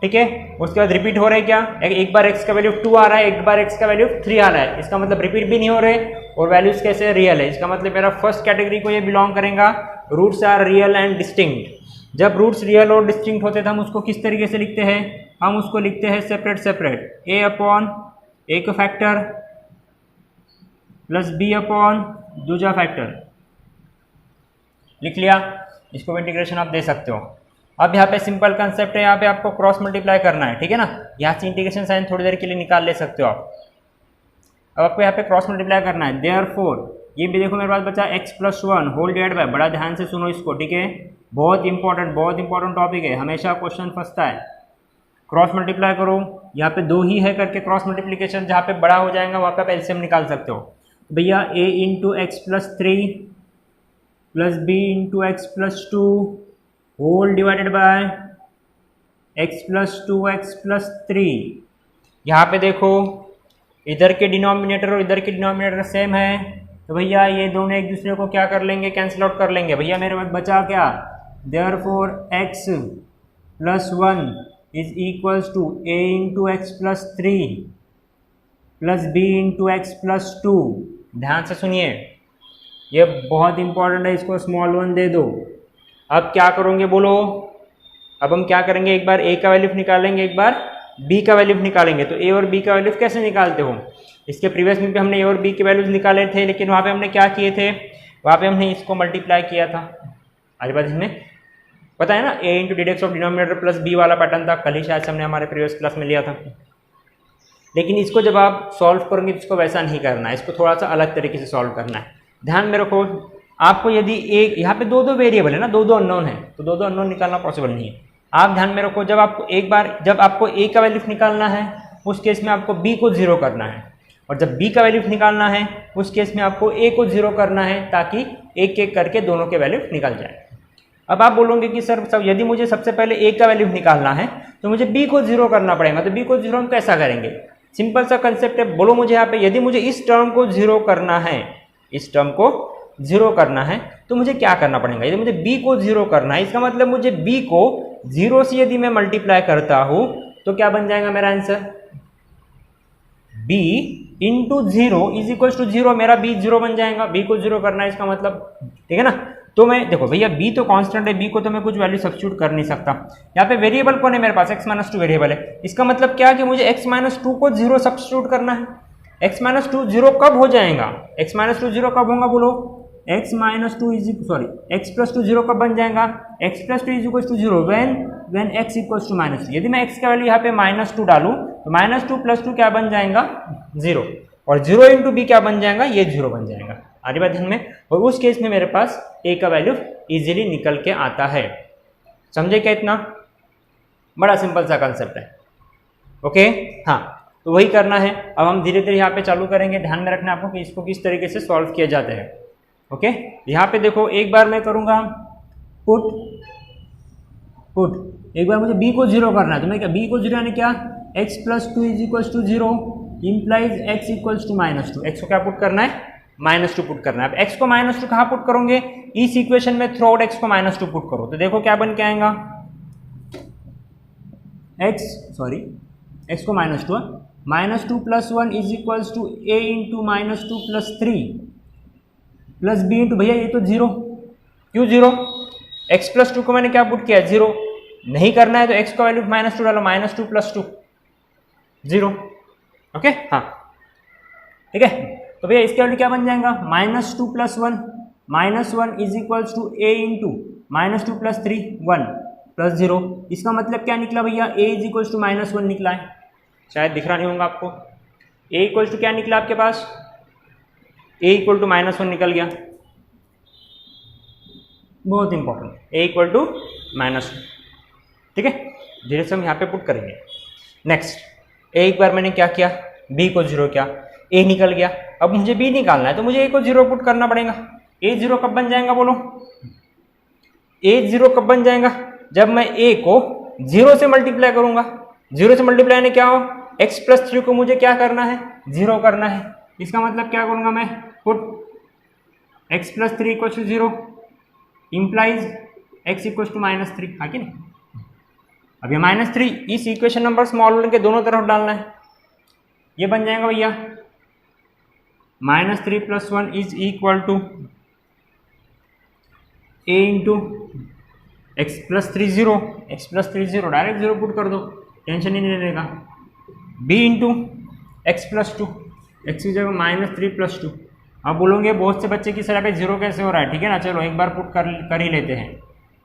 ठीक है। उसके बाद रिपीट हो रहा है क्या, एक बार x का वैल्यू 2 आ रहा है, एक बार x का वैल्यू 3 आ रहा है, इसका मतलब रिपीट भी नहीं हो रहे और वैल्यूज कैसे रियल है। इसका मतलब मेरा फर्स्ट कैटेगरी को ये बिलोंग करेगा, roots are real and distinct. जब रूट्स रियल और डिस्टिंक्ट होते हैं तो हम उसको किस तरीके से लिखते हैं, हम उसको लिखते हैं सेपरेट, a अपॉन a का फैक्टर प्लस b अपॉन दूसरा फैक्टर, लिख लिया। इसको इंटीग्रेशन आप दे सकते हो, अब यहाँ पे सिंपल कंसेप्ट है, यहाँ पे आपको क्रॉस मल्टीप्लाई करना है, ठीक है ना। यहाँ से इंटीग्रेशन साइन थोड़ी देर के लिए निकाल ले सकते हो आप। अब आपको यहाँ पे क्रॉस मल्टीप्लाई करना है, देयरफॉर ये भी देखो मेरे पास बचा x+1 होल डिवाइड बाय, बड़ा ध्यान से सुनो इसको, ठीक है, बहुत इंपॉर्टेंट टॉपिक है, हमेशा क्वेश्चन फंसता है। क्रॉस मल्टीप्लाई करो, यहाँ पे 2 ही है करके क्रॉस मल्टीप्लिकेशन, जहाँ पे बड़ा हो जाएगा वहाँ पे आप एलसीएम निकाल सकते हो। भैया a into x plus 3 plus b into x plus 2 whole divided by x plus 2 x plus 3। यहाँ पे देखो इधर के डिनोमिनेटर और इधर के डिनोमिनेटर सेम है, तो भैया ये दोनों एक दूसरे को क्या कर लेंगे, कैंसिल आउट कर लेंगे। भैया मेरे पास बचा क्या, therefore x plus 1 is equals to a into x plus 3 plus b into x plus 2। ध्यान से सुनिए, ये बहुत इंपॉर्टेंट है, इसको स्मॉल 1 दे दो। अब क्या करोगे बोलो, अब हम क्या करेंगे, एक बार a का वैल्यू निकालेंगे, एक बार b का वैल्यू निकालेंगे। तो a और b का वैल्यू कैसे निकालते हो, इसके प्रीवियस में भी हमने a और b के वैल्यूज निकाले थे, लेकिन वहाँ पे हमने क्या किए थे, वहाँ पे हमने इसको मल्टीप्लाई किया था। आज बात इसमें पता है ना, a into d dx of denominator plus b वाला पैटर्न था, कल ही शायद से हमने हमारे प्रीवियस क्लास में लिया था। लेकिन इसको जब आप सॉल्व करोगे तो इसको वैसा नहीं करना है, इसको थोड़ा सा अलग तरीके से सॉल्व करना है। ध्यान में रखो, आपको यदि एक यहाँ पे दो वेरिएबल है ना, दो अननोन है, तो दो अननोन निकालना पॉसिबल नहीं है। आप ध्यान में रखो, जब आपको एक बार जब आपको a का वैल्यू निकालना है उस केस में आपको b को 0 करना है, और जब b का वैल्यू निकालना है उस केस में आपको a को 0 करना है, ताकि एक एक करके दोनों के वैल्यू निकल जाए। अब आप बोलोगे कि सर यदि मुझे सबसे पहले a का वैल्यू निकालना है तो मुझे b को 0 करना पड़ेगा, तो b को 0 हम कैसा करेंगे, सिंपल सा कंसेप्ट है। बोलो मुझे यहाँ पे यदि मुझे इस टर्म को 0 करना है, इस टर्म को 0 करना है तो मुझे क्या करना पड़ेगा, यदि मुझे b को 0 करना है, इसका मतलब मुझे b को 0 से यदि मैं मल्टीप्लाई करता हूं तो क्या बन जाएगा मेरा answer, b into 0 is equal to 0, मेरा b 0 बन जाएगा। b को 0 करना है इसका मतलब, ठीक है ना। तो मैं देखो भैया b तो कांस्टेंट है, b को तो मैं कुछ वैल्यू सब्स्टिट्यूट कर नहीं सकता। यहाँ पे वेरिएबल कौन है मेरे पास, x-2 वेरिएबल है। इसका मतलब क्या है कि मुझे x-2 को 0 सब्स्टिट्यूट करना है। x-2 0 कब हो जाएगा, x-2 0 कब होगा बोलो, x-2 is sorry x plus 2 0 कब बन जाएगा, x plus 2 is equal to 0 when x equals to -2। यदि मैं x का वैल्यू यहाँ पे -2 डालूं तो -2 प्लस 2 क्या बन जाएगा 0, और 0 इंटू b क्या बन जाएगा, ये 0 बन जाएगा। आगे बात ध्यान में, और उस केस में मेरे पास a का वैल्यू इजीली निकल के आता है। समझे क्या, इतना बड़ा सिंपल सा कंसेप्ट है। ओके हाँ, तो वही करना है। अब हम धीरे धीरे यहाँ पे चालू करेंगे, ध्यान में रखना आपको कि इसको किस तरीके से सॉल्व किया जाता है। ओके यहाँ पे देखो, एक बार मैं करूँगा पुट, एक बार मुझे b को 0 करना है, तो मैं क्या b को 0 यानी क्या, x plus 2 is equals to 0 implies x equals to -2। x को क्या पुट करना है, -2 पुट करना है। अब x को -2 कहाँ पुट करोगे, इस इक्वेशन में थ्रू आउट x को -2 पुट करो, तो देखो क्या बन के आएगा, x को -2 plus 1 is equals to a into -2 plus 3 plus b into, भैया ये तो 0, क्यों 0, x प्लस 2 को मैंने क्या पुट किया 0, नहीं करना है तो x का वैल्यू -2 डालो, -2 प्लस 2 0। ओके हाँ ठीक है, तो भैया इसके वैल्यू क्या बन जाएगा, -2 plus 1, -1 is equals to a into -2 plus 3 1 plus 0। इसका मतलब क्या निकला भैया, a इज इक्वल्स टू -1 निकला है, शायद दिख रहा नहीं होगा आपको। a इक्वल्स टू क्या निकला आपके पास, a इक्वल टू -1 निकल गया, बहुत इंपॉर्टेंट, a इक्वल टू -1, ठीक है। धीरे से हम यहाँ पे पुट करेंगे। नेक्स्ट एक बार मैंने क्या किया, b को 0 किया, a निकल गया। अब मुझे b निकालना है तो मुझे a को 0 पुट करना पड़ेगा। a 0 कब बन जाएगा बोलो, a 0 कब बन जाएगा, जब मैं a को 0 से मल्टीप्लाई करूंगा। 0 से मल्टीप्लाई ने क्या हो, x प्लस 3 को मुझे क्या करना है, 0 करना है। इसका मतलब क्या करूंगा मैं, put x plus 3 equal to 0 implies x equal to -3, हाँ कि नहीं। अब ये -3 इस इक्वेशन नंबर स्मॉल 1 के दोनों तरफ डालना है, ये बन जाएगा भैया -3 plus 1 is equal to a into x plus 3 0, x plus 3 0 direct 0 put कर दो, टेंशन ही नहीं लेगा। b into x plus 2, x की जगह -3 प्लस 2। अब बोलोगे बहुत से बच्चे की सर पे 0 कैसे हो रहा है, ठीक है ना, चलो एक बार पुट कर ही लेते हैं।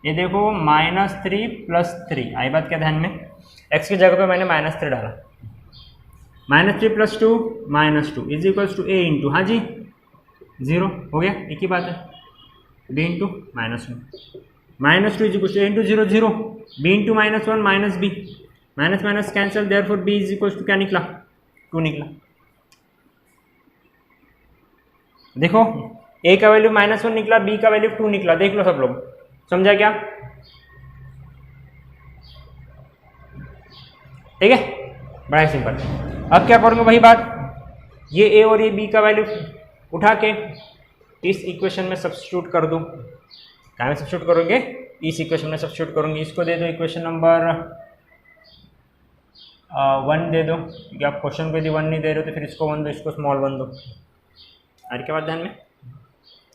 ये देखो -3 + 3, आई बात क्या ध्यान में, x की जगह पे मैंने -3 डाला, -3 + 2 -2 is equals to a into, हाँ जी 0 हो गया, एक ही बात है, b into -1 -2 is equals to a into 0 0, b into -1 -b, minus minus cancel, therefore b is equals to क्या निकला, 2 निकला। देखो a का वैल्यू -1 निकला, b का वैल्यू 2 निकला, देख लो सब लोग, समझा क्या, ठीक है, बड़ा सिंपल। अब क्या करूँगा वही बात, ये a और ये b का वैल्यू उठा के इस इक्वेशन में सब्स्टिट्यूट कर दूँ, क्या में सब्स्टिट्यूट करोगे, इस इक्वेशन में सब्स्टिट्यूट करूँगी, इसको दे दो इक्वेशन नंबर 1 दे दो, क्योंकि आप क्वेश्चन को यदि 1 नहीं दे रहे हो तो फिर इसको 1 दो, इसको स्मॉल 1 दो, और क्या बात ध्यान में,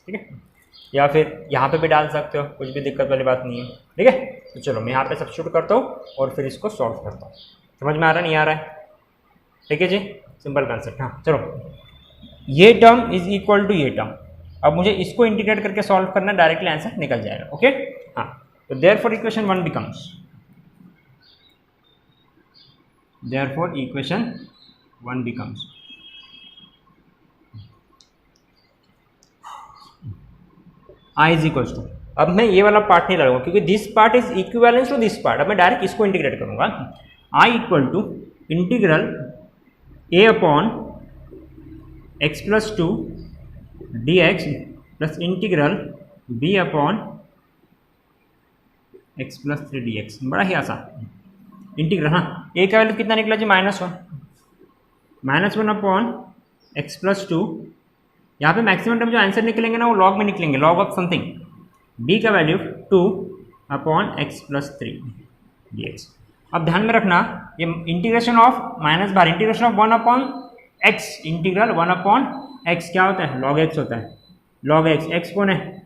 ठीक है, या फिर यहाँ पे भी डाल सकते हो, कुछ भी दिक्कत वाली बात नहीं है, ठीक है। तो चलो मैं यहाँ पे सब्स्टिट्यूट करता हूँ और फिर इसको सॉल्व करता हूँ, समझ में आ रहा नहीं आ रहा है, ठीक है जी, सिंपल कॉन्सेप्ट। हाँ चलो, ये टर्म इज इक्वल टू ये टर्म, अब मुझे इसको इंटीग्रेट करके सॉल्व करना, डायरेक्टली आंसर निकल जाएगा, ओके। हाँ तो therefore equation 1 becomes, therefore equation 1 becomes I is equals to, अब मैं ये वाला पार्ट नहीं लगाऊंगा क्योंकि this part is equivalence to this part, अब मैं डायरेक्ट इसको इंटीग्रेट करूंगा, I equal to integral a upon x plus 2 dx plus integral b upon x plus 3 dx, बड़ा ही आसान इंटीग्रल। हाँ a का वैल्यू कितना निकला जी, -1 अपॉन x प्लस 2, यहाँ पे मैक्सिमम टाइम जो आंसर निकलेंगे ना वो लॉग में निकलेंगे, लॉग ऑफ समथिंग, b का value 2 upon x plus 3 dx। अब ध्यान में रखना ये integration of minus bar, integration of 1 upon x, integral 1 upon x क्या होता है, log x होता है, log x, x कौन है,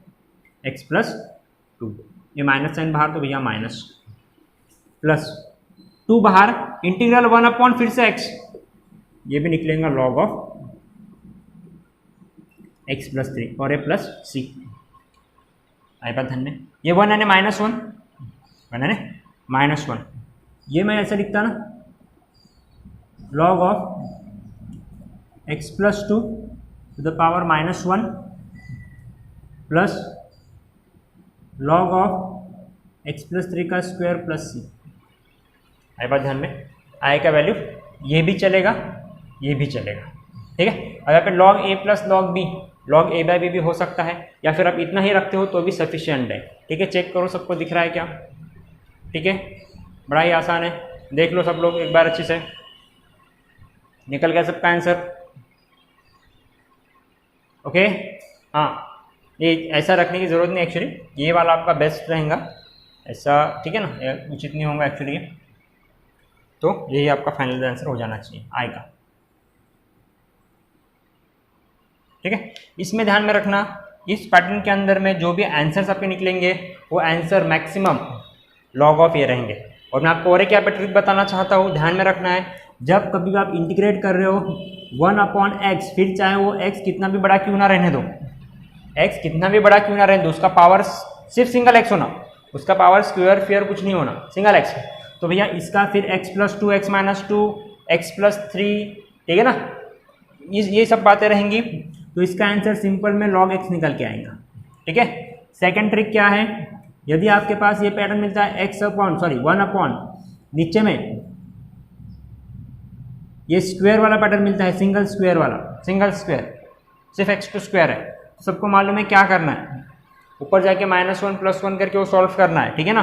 x प्लस 2, ये माइनस साइन बाहर तो भैया माइनस, प्लस 2 बाहर, इंटीग्रल 1 अपॉन फिर से x, ये भी निकलेगा log ऑफ x प्लस 3 और a प्लस c, आई बात ध्यान में, ये 1 है -1, 1 है -1, ये मैं ऐसा लिखता ना, log of x plus 2 to the power -1 plus log of x plus 3 का स्क्वायर प्लस c, आई बात ध्यान में, आई का वैल्यू ये भी चलेगा, ये भी चलेगा, ठीक है। अब यहाँ पे log a plus log b, log a by b भी हो सकता है, या फिर आप इतना ही रखते हो तो भी सफिशिएंट है, ठीक है। चेक करो सबको दिख रहा है क्या, ठीक है, बड़ा ही आसान है, देख लो सब लोग एक बार अच्छे से, निकल गया सबका आंसर, ओके। हाँ ये ऐसा रखने की ज़रूरत नहीं एक्चुअली, ये वाला आपका बेस्ट रहेगा ऐसा, ठीक है ना, उचित नहीं होगा एक्चुअली, तो यही आपका फाइनल आंसर हो जाना चाहिए आएगा, ठीक है। इसमें ध्यान में रखना इस पैटर्न के अंदर में जो भी आंसर्स आपके निकलेंगे वो आंसर मैक्सिमम लॉग ऑफ ये रहेंगे। और मैं आपको और एक यहाँ पे ट्रिक बताना चाहता हूँ, ध्यान में रखना है, जब कभी भी आप इंटीग्रेट कर रहे हो 1 अपॉन एक्स, फिर चाहे वो x कितना भी बड़ा क्यों ना रहने दो, x कितना भी बड़ा क्यों ना रहने दो, उसका पावर सिर्फ सिंगल x होना, उसका पावर स्क्वायर फियर कुछ नहीं होना, सिंगल x। तो भैया इसका फिर x plus 2, x minus 2, x plus 3, ठीक है ना, ये सब बातें रहेंगी, तो इसका आंसर सिंपल में log x निकल के आएगा, ठीक है। सेकंड ट्रिक क्या है, यदि आपके पास ये पैटर्न मिलता है 1 अपॉन नीचे में ये स्क्वायर वाला पैटर्न मिलता है, सिंगल स्क्वायर वाला, सिंगल स्क्वायर सिर्फ x टू स्क्वायर है, तो सबको मालूम है क्या करना है, ऊपर जाके -1 + 1 करके वो सॉल्व करना है, ठीक है ना।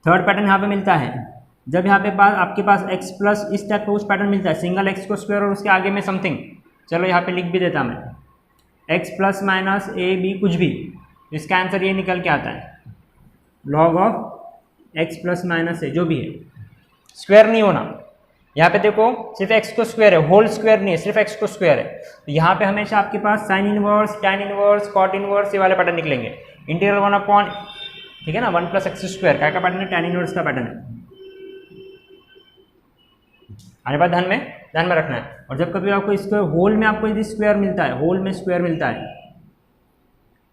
थर्ड पैटर्न यहाँ पे मिलता है, जब यहाँ पे आपके पास x प्लस इस टाइप का उस पैटर्न मिलता है, सिंगल x को स्क्वायर और उसके आगे में समथिंग, चलो यहाँ पे लिख भी देता मैं, x plus minus a b कुछ भी, इसका आंसर ये निकल के आता है log of x plus minus a, जो भी है, स्क्वायर नहीं होना, यहाँ पे देखो सिर्फ x को स्क्वायर है, होल स्क्वायर नहीं है, सिर्फ x को स्क्वायर है, तो यहाँ पे हमेशा आपके पास sine inverse, tan inverse, cot inverse, ये वाले पैटर्न निकलेंगे, इंटीग्रल 1 अपॉन, ठीक है ना, 1 + x स्क्वायर का पैटर्न है, टैन इनवर्स का पैटर्न है, आने बात ध्यान में रखना है। और जब कभी आपको स्क्वायर होल में आपको यदि स्क्वायर मिलता है, होल में स्क्वायर मिलता है,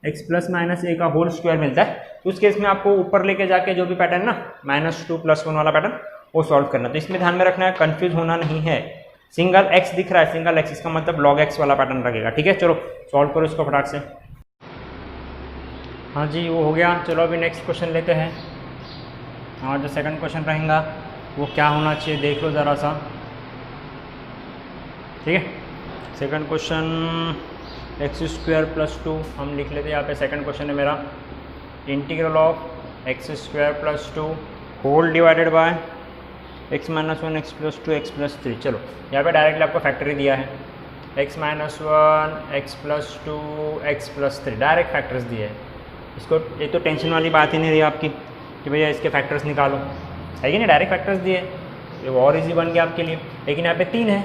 एक्स प्लस माइनस ए का होल स्क्वायर मिलता है। तो उस केस में आपको ऊपर लेके जाके जो भी पैटर्न ना -2 + 1 वाला पैटर्न वो सॉल्व करना। तो इसमें ध्यान में रखना है, कंफ्यूज होना नहीं है। सिंगल एक्स दिख रहा है, सिंगल एक्स, इसका मतलब log x वाला पैटर्न लगेगा। ठीक है, चलो सॉल्व करो इसको फटाक से। हाँ जी, वो हो गया। चलो अभी नेक्स्ट क्वेश्चन लेते हैं। और जो सेकंड क्वेश्चन रहेगा वो क्या होना चाहिए देख लो ज़रा सा। ठीक है, सेकंड क्वेश्चन x² + 2 हम लिख लेते हैं। यहाँ पे सेकंड क्वेश्चन है मेरा, integral of x² + 2 whole divided by x - 1 x + 2 x + 3। चलो यहाँ पे डायरेक्टली आपको फैक्टरी दिया है, x - 1 x + 2 x + 3 direct factors दिए हैं। इसको ये तो टेंशन वाली बात ही नहीं रही आपकी कि भैया इसके फैक्टर्स निकालो, है कि नहीं, डायरेक्ट फैक्टर्स दिए, ये और इजी बन गया आपके लिए। लेकिन यहाँ पे 3 है,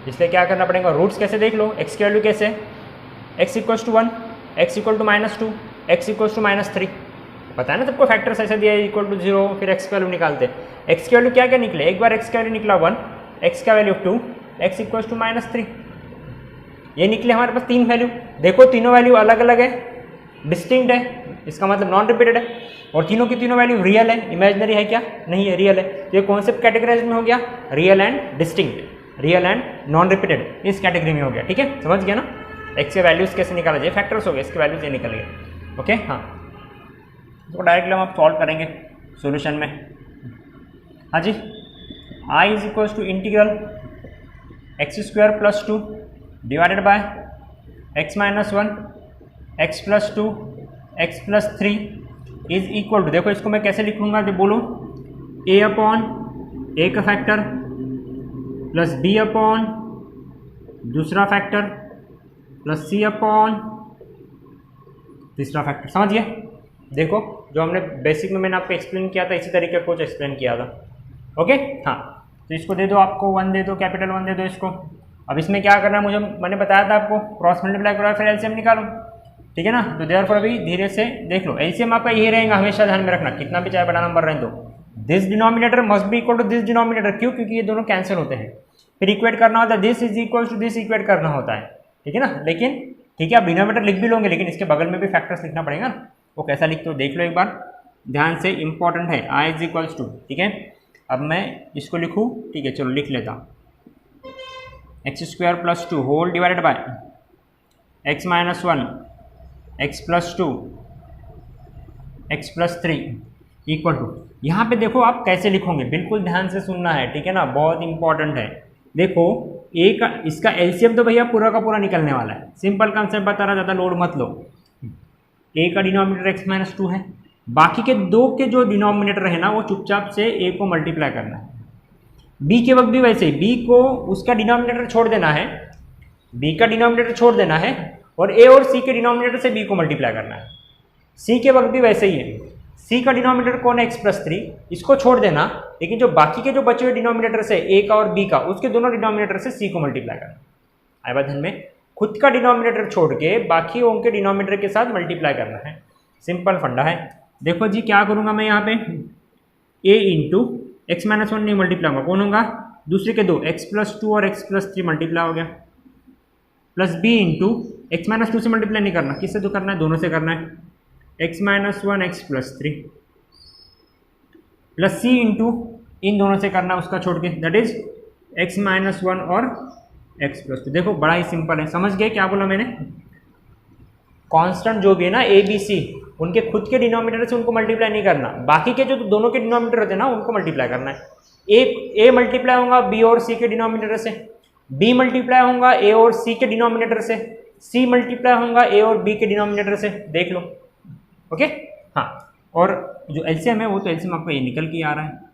इसलिए क्या करना पड़ेगा, रूट्स कैसे देख लो, x की वैल्यू कैसे, x = 1 x = -2 x = -3, पता है ना सबको, फैक्टर्स ऐसे दिया है = 0, फिर x की वैल्यू निकालते हैं। x की वैल्यू क्या क्या निकले, एक बार x का वैल्यू निकला 1, x का वैल्यू 2, x = -3, ये निकले हमारे पास 3 वैल्यू। देखो तीनों वैल्यू अलग अलग है, डिस्टिंक्ट है, इसका मतलब नॉन रिपीटेड है, और तीनों की तीनों वैल्यू रियल है, इमेजिनरी है क्या, नहीं है, रियल है। तो ये कॉन्सेप्ट कैटेगराइज में हो गया, real and distinct, real and non repeated, इस कैटेगरी में हो गया। ठीक है, समझ गया ना, x के वैल्यूज कैसे निकाला जाए, फैक्टर्स हो गए, इसके वैल्यूज ये निकल गए। ओके, हाँ, इसको डायरेक्टली हम सॉल्व करेंगे सॉल्यूशन में। हाँ जी, I = integral x² + 2 divided by x - 1 x + 2 x + 3 is equal to, देखो इसको मैं कैसे लिखूंगा जो बोलो, a/a का फैक्टर प्लस b/ दूसरा फैक्टर प्लस c/ तीसरा फैक्टर। समझ गए? देखो जो हमने बेसिक में मैंने आपको एक्सप्लेन किया था, इसी तरीके कुछ एक्सप्लेन किया था। ओके, हाँ, तो इसको दे दो, आपको 1 दे दो, कैपिटल 1 दे दो इसको। अब इसमें क्या करना है, मुझे मैंने बताया था आपको, क्रॉस मल्टीप्लाई करो फिर एलसीएम निकालो। ठीक है ना, तो देयरफॉर अभी धीरे से देख लो, एलसीएम आपका यही रहेगा, हमेशा ध्यान में रखना, कितना भी चाहे बड़ा नंबर रहे तो this denominator must be equal to this denominator. क्यों? क्योंकि ये दोनों कैंसिल होते हैं, फिर इक्वेट करना होता है, this is equal to this equate करना होता है। ठीक है ना, लेकिन ठीक है, आप डिनोमिनेटर लिख भी लोगे, लेकिन इसके बगल में भी फैक्टर्स लिखना पड़ेगा ना, वो कैसा लिखते हो देख लो एक बार ध्यान से, इंपॉर्टेंट है। I = 2, ठीक है, अब मैं इसको लिखूँ, ठीक है, चलो लिख लेता, x² + 2 whole divided by x - 1 x + 2 x + 3 equal to, यहाँ पे देखो आप कैसे लिखोगे, बिल्कुल ध्यान से सुनना है, ठीक है ना, बहुत इंपॉर्टेंट है। देखो ए का, इसका एलसीएम तो भैया पूरा का पूरा निकलने वाला है, सिंपल कंसेप्ट बता रहा, ज़्यादा लोड मत लो। ए का डिनोमिनेटर x - 2 है, बाकी के दो के जो डिनोमिनेटर है ना वो चुपचाप से ए को मल्टीप्लाई करना है। बी के वक्त भी वैसे ही, बी को उसका डिनोमिनेटर छोड़ देना है, बी का डिनोमिनेटर छोड़ देना है, और ए और सी के डिनोमिनेटर से बी को मल्टीप्लाई करना है। सी के वक्त भी वैसे ही है, सी का डिनोमिनेटर कौन है, x + 3, इसको छोड़ देना, लेकिन जो बाकी के जो बचे हुए डिनोमिनेटर से ए का और बी का, उसके दोनों डिनोमिनेटर से सी को मल्टीप्लाई करना। आए बात ध्यान में, खुद का डिनोमिनेटर छोड़ के बाकी उनके डिनोमिनेटर के साथ मल्टीप्लाई करना है, सिंपल फंडा है। देखो जी क्या करूंगा मैं यहाँ पे, a इंटू x - 1 नहीं मल्टीप्लाई होगा, कौन होगा, दूसरे के दो, x + 2 और x + 3 मल्टीप्लाई हो गया, प्लस b इंटू x - 2 से मल्टीप्लाई नहीं करना, किससे तो करना है, दोनों से करना है, x - 1 x + 3 plus c into इन दोनों से करना है उसका छोड़ के, दैट इज x - 1 और x + 2। देखो बड़ा ही सिंपल है, समझ गए क्या बोला मैंने, कांस्टेंट जो भी है ना a b c, उनके खुद के डिनोमिनेटर से उनको मल्टीप्लाई नहीं करना, बाकी के जो दोनों के डिनोमिनेटर होते हैं ना उनको मल्टीप्लाई करना है। a मल्टीप्लाई होगा b और c के डिनोमिनेटर से, b मल्टीप्लाई होगा a और c के डिनोमिनेटर से, c मल्टीप्लाई होगा a और b के डिनोमिनेटर से, देख लो। ओके, हाँ, और जो एलसीएम है वो तो एलसीएम आपका ये निकल के आ रहा है।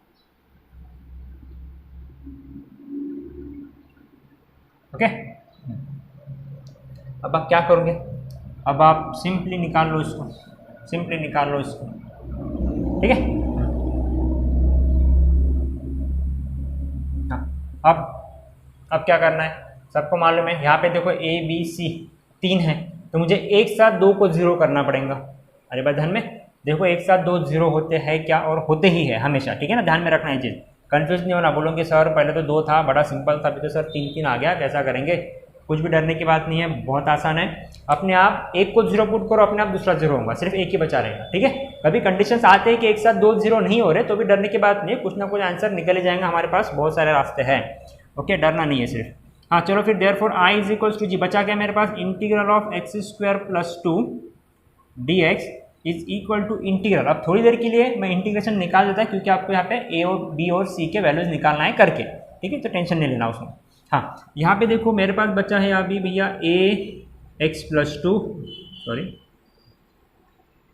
ओके, अब आप क्या करोगे, अब आप सिंपली निकाल लो इसको, सिंपली निकाल लो इसको, ठीक है। हाँ, अब क्या करना है, सबको मालूम है, यहाँ पे देखो a b c 3 है, तो मुझे एक साथ 2 को 0 करना पड़ेगा। अरे भाई ध्यान में देखो, एक साथ 2 0 होते हैं क्या, और होते ही है हमेशा, ठीक है ना, ध्यान में रखना ये चीज़, कंफ्यूज नहीं होना। बोलोगे सर पहले तो 2 था, बड़ा सिंपल था, अभी तो सर 3 आ गया, कैसा करेंगे, कुछ भी डरने की बात नहीं है, बहुत आसान है। अपने आप एक को 0 पुट करो, अपने आप दूसरा 0 होगा, सिर्फ एक ही बचा रहेगा, ठीक है। कभी कंडीशंस आते हैं कि एक साथ 2 0 नहीं हो रहे तो भी डरने की बात नहीं है, कुछ ना कुछ आंसर निकल ही जाएगा, हमारे पास बहुत सारे रास्ते हैं। ओके, डरना नहीं है सिर्फ। हाँ चलो फिर therefore I is equals to जी, बचा क्या मेरे पास, integral of x square plus 2 d x is equal to integral. अब थोड़ी देर के लिए मैं इंटीग्रेशन निकाल देता है क्योंकि आपको यहाँ पे ए और बी और सी के वैल्यूज निकालना है करके, ठीक है, तो टेंशन नहीं लेना उसमें। हाँ यहाँ पे देखो मेरे पास बचा है अभी भैया a x plus 2 sorry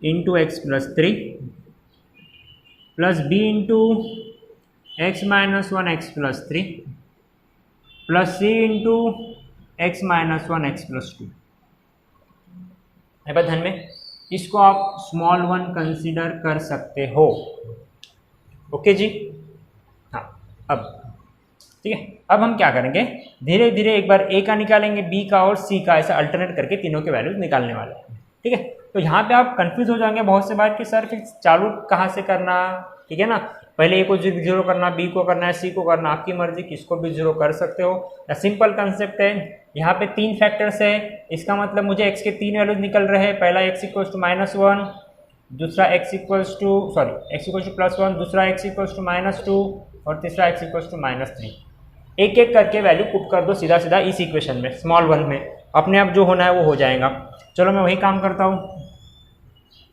into x plus 3 plus b into x minus 1 x plus 3 plus c into x minus 1 x plus 2। ध्यान में, इसको आप स्मॉल 1 कंसीडर कर सकते हो। ओके जी, हाँ अब ठीक है। अब हम क्या करेंगे, धीरे धीरे एक बार ए का निकालेंगे, बी का और सी का, ऐसा अल्टरनेट करके तीनों के वैल्यूज निकालने वाले हैं, ठीक है। तो यहाँ पे आप कंफ्यूज हो जाएंगे बहुत से बार कि सर फिर चालू कहाँ से करना, ठीक है ना, पहले ए को 0 करना, बी को करना है, सी को करना, आपकी मर्जी, किसको भी 0 कर सकते हो। सिंपल कंसेप्ट है, यहाँ पे 3 फैक्टर्स है, इसका मतलब मुझे x के 3 वैल्यूज निकल रहे हैं। पहला x इक्वल्स टू -1, दूसरा x इक्वल्स टू +1, दूसरा x इक्वल्स टू -2 और तीसरा x इक्वल्स टू -3। एक एक करके वैल्यू पुट कर दो सीधा सीधा इस इक्वेशन में, स्मॉल 1 में, अपने आप जो होना है वो हो जाएगा। चलो मैं वही काम करता हूँ,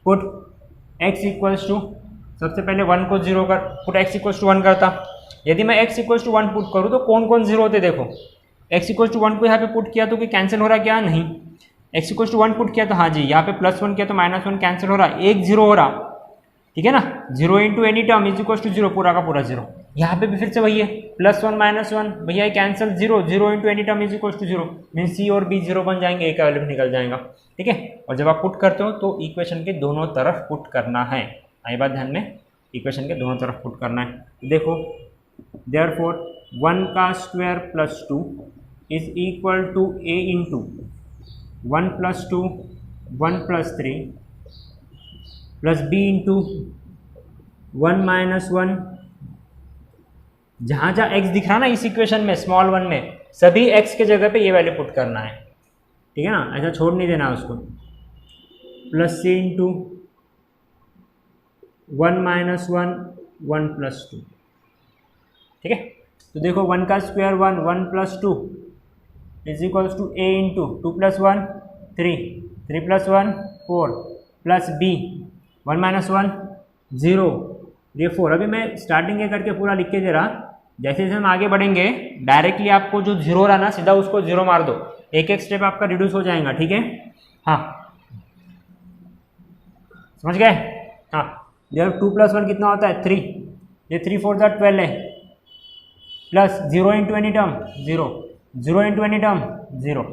पुट x इक्वल्स टू, सबसे पहले 1 को 0 कर, पुट x इक्वल्स टू 1 करता। यदि मैं x इक्वल्स टू 1 पुट करूँ तो कौन कौन 0 होते देखो, x इक्वल्स टू 1 को यहाँ पे पुट किया तो कोई कैंसिल हो रहा है क्या, नहीं। x इक्वल्स टू 1 पुट किया तो हाँ जी, यहाँ पे +1 किया तो -1 कैंसिल हो रहा है, एक 0 हो रहा, ठीक है ना। 0 into any term is equals to 0, पूरा का पूरा 0। यहाँ पे भी फिर से वही है, +1 -1 भैया cancel, 0 into any term is equals to 0, mean c और बी 0 बन जाएंगे, एक वैल्यू निकल जाएगा, ठीक है। और जब आप पुट करते हो तो इक्वेशन के दोनों तरफ पुट करना है, आई बात ध्यान में, इक्वेशन के दोनों तरफ पुट करना है। देखो देयरफॉर 1 का square plus 2 is equal to a into 1 + 2 1 + 3 plus b into 1 - 1। जहाँ जहाँ x दिख रहा ना इस इक्वेशन में स्मॉल 1 में, सभी x के जगह पे ये वैल्यू पुट करना है, ठीक है ना, ऐसा छोड़ नहीं देना उसको। प्लस c इंटू 1 - 1 1 + 2, ठीक है। तो देखो 1 का square 1 1 + 2 is equals to a into 2 + 1 3 3 + 1 4 plus b 1 - 1 0 ये 4। अभी मैं स्टार्टिंग के करके पूरा लिख के दे रहा, जैसे जैसे हम आगे बढ़ेंगे डायरेक्टली आपको जो 0 रहा ना सीधा उसको 0 मार दो, एक एक स्टेप आपका रिड्यूस हो जाएगा, ठीक है। हाँ समझ गए, हाँ। जब 2 + 1 कितना होता है 3, ये 3 4 = 12 है, plus 0 into any term 0 0 into any term 0,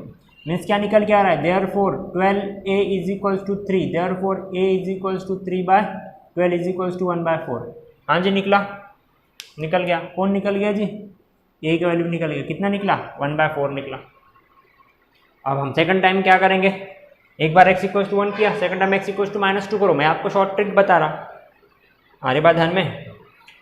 means क्या निकल के आ रहा है, therefore 12a is equals to 3, therefore a is equals to 3/12 is equals to 1/4। हाँ जी निकला, निकल गया, कौन निकल गया जी, a की वैल्यू निकल गया, कितना निकला 1/4 निकला। अब हम सेकंड टाइम क्या करेंगे, एक बार x इक्वल्स टू 1 किया, second time x equals to -2 करो। मैं आपको शॉर्ट ट्रिक बता रहा, हमारे बात ध्यान में,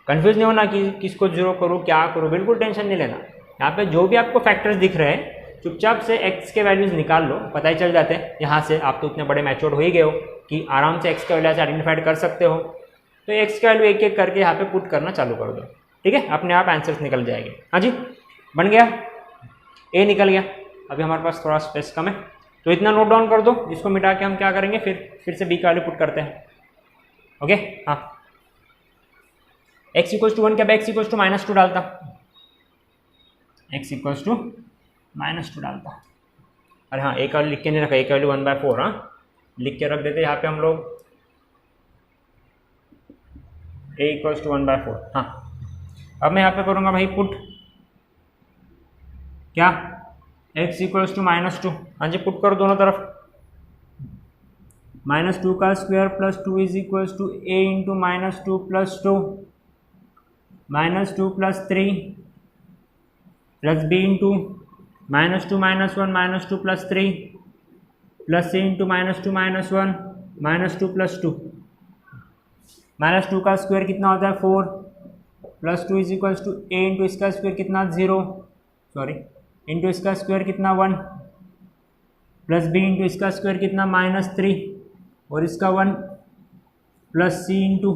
कंफ्यूज नहीं होना कि किसको 0 करूँ क्या करूँ, बिल्कुल टेंशन नहीं लेना। यहाँ पे जो भी आपको फैक्टर्स दिख रहे हैं चुपचाप से x के वैल्यूज निकाल लो, पता ही चल जाते हैं। यहाँ से आप तो इतने बड़े मैच्योर्ड हो ही गए हो कि आराम से x के वैल्यू से आइडेंटिफाइड कर सकते हो, तो x के वैल्यू एक एक करके यहाँ पे पुट करना चालू कर दो, ठीक है, अपने आप आंसर्स निकल जाएंगे। हाँ जी बन गया, a निकल गया। अभी हमारे पास थोड़ा स्पेस कम है तो इतना नोट डाउन कर दो, इसको मिटा के हम क्या करेंगे फिर से b का वैल्यू पुट करते हैं। ओके हाँ, x इक्वल्स टू 1 क्या, x इक्वल्स टू -2 डालता, x इक्वल्स टू -2 डालता। अरे हाँ एक वैल्यू लिख के नहीं रखा, एक वैल्यू 1/4, हाँ लिख के रख देते यहाँ पे हम लोग, a इक्वल्स टू 1/4। हाँ अब मैं यहाँ पे करूँगा भाई पुट क्या, x इक्वल्स टू -2, हाँ जी पुट करो दोनों तरफ, -2 का square plus 2 is equals to a into -2 + 2 -2 + 3 plus b into -2 - 1 -2 + 3 plus c into -2 - 1 -2 + 2। -2 का स्क्वायर कितना होता है 4 plus 2 is equals to a into इसका स्क्वायर कितना 0, सॉरी इंटू इसका स्क्वायर कितना 1 प्लस बी इंटू इसका स्क्वायर कितना -3 और इसका 1 प्लस सी इंटू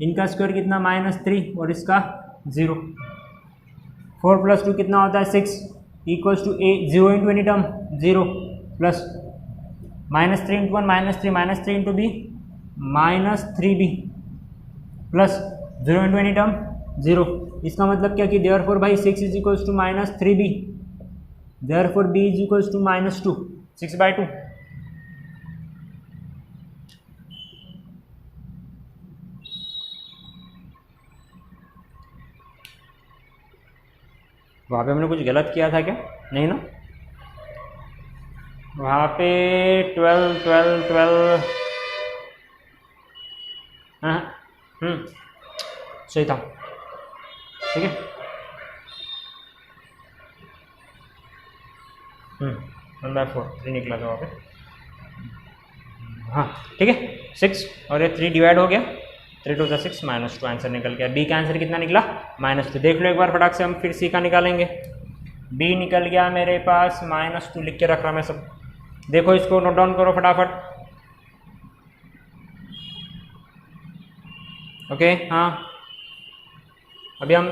इनका स्क्वायर कितना -3 और इसका 0। 4 + 2 कितना होता है 6 equals to a 0 into any term 0 plus -3 into 1 -3 -3 into b -3b plus 0 into any term 0। इसका मतलब क्या कि देयरफॉर भाई 6 is equals to -3b, therefore b is equals to -2 6/2। वहाँ पे हमने कुछ गलत किया था क्या? नहीं ना, वहाँ पे 12 12 12 हाँ सही था, ठीक है। 1/4 3 निकला था वहाँ पे, हाँ ठीक है। 6 और ये 3 डिवाइड हो गया, 3 2 6 -2 आंसर निकल गया। बी का आंसर कितना निकला -2। देख लो एक बार फटाक से, हम फिर सी का निकालेंगे। बी निकल गया मेरे पास -2, लिख के रख रहा मैं सब। देखो इसको नोट डाउन करो फटाफट। ओके हाँ, अभी हम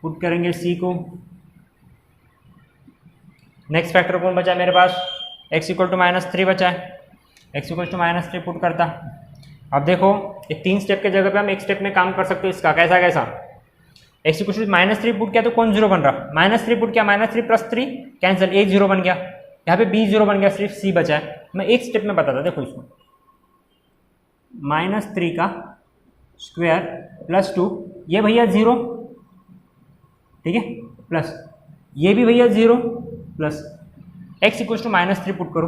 पुट करेंगे सी को। नेक्स्ट फैक्टर कौन बचा है मेरे पास? x = -3 बचा है, x = -3 पुट करता। अब देखो ये 3 स्टेप के जगह पे हम एक स्टेप में काम कर सकते हो इसका। कैसा कैसा? x = -3 पुट किया तो कौन 0 बन रहा? -3 पुट किया, -3 + 3 कैंसिल, एक 0 बन गया। यहाँ पे b 0 बन गया, सिर्फ c बचा है। मैं एक स्टेप में बताता, देखो इसको -3 का स्क्वायर प्लस 2, ये भैया 0, ठीक है, प्लस ये भी भैया 0 प्लस x = -3 पुट करो,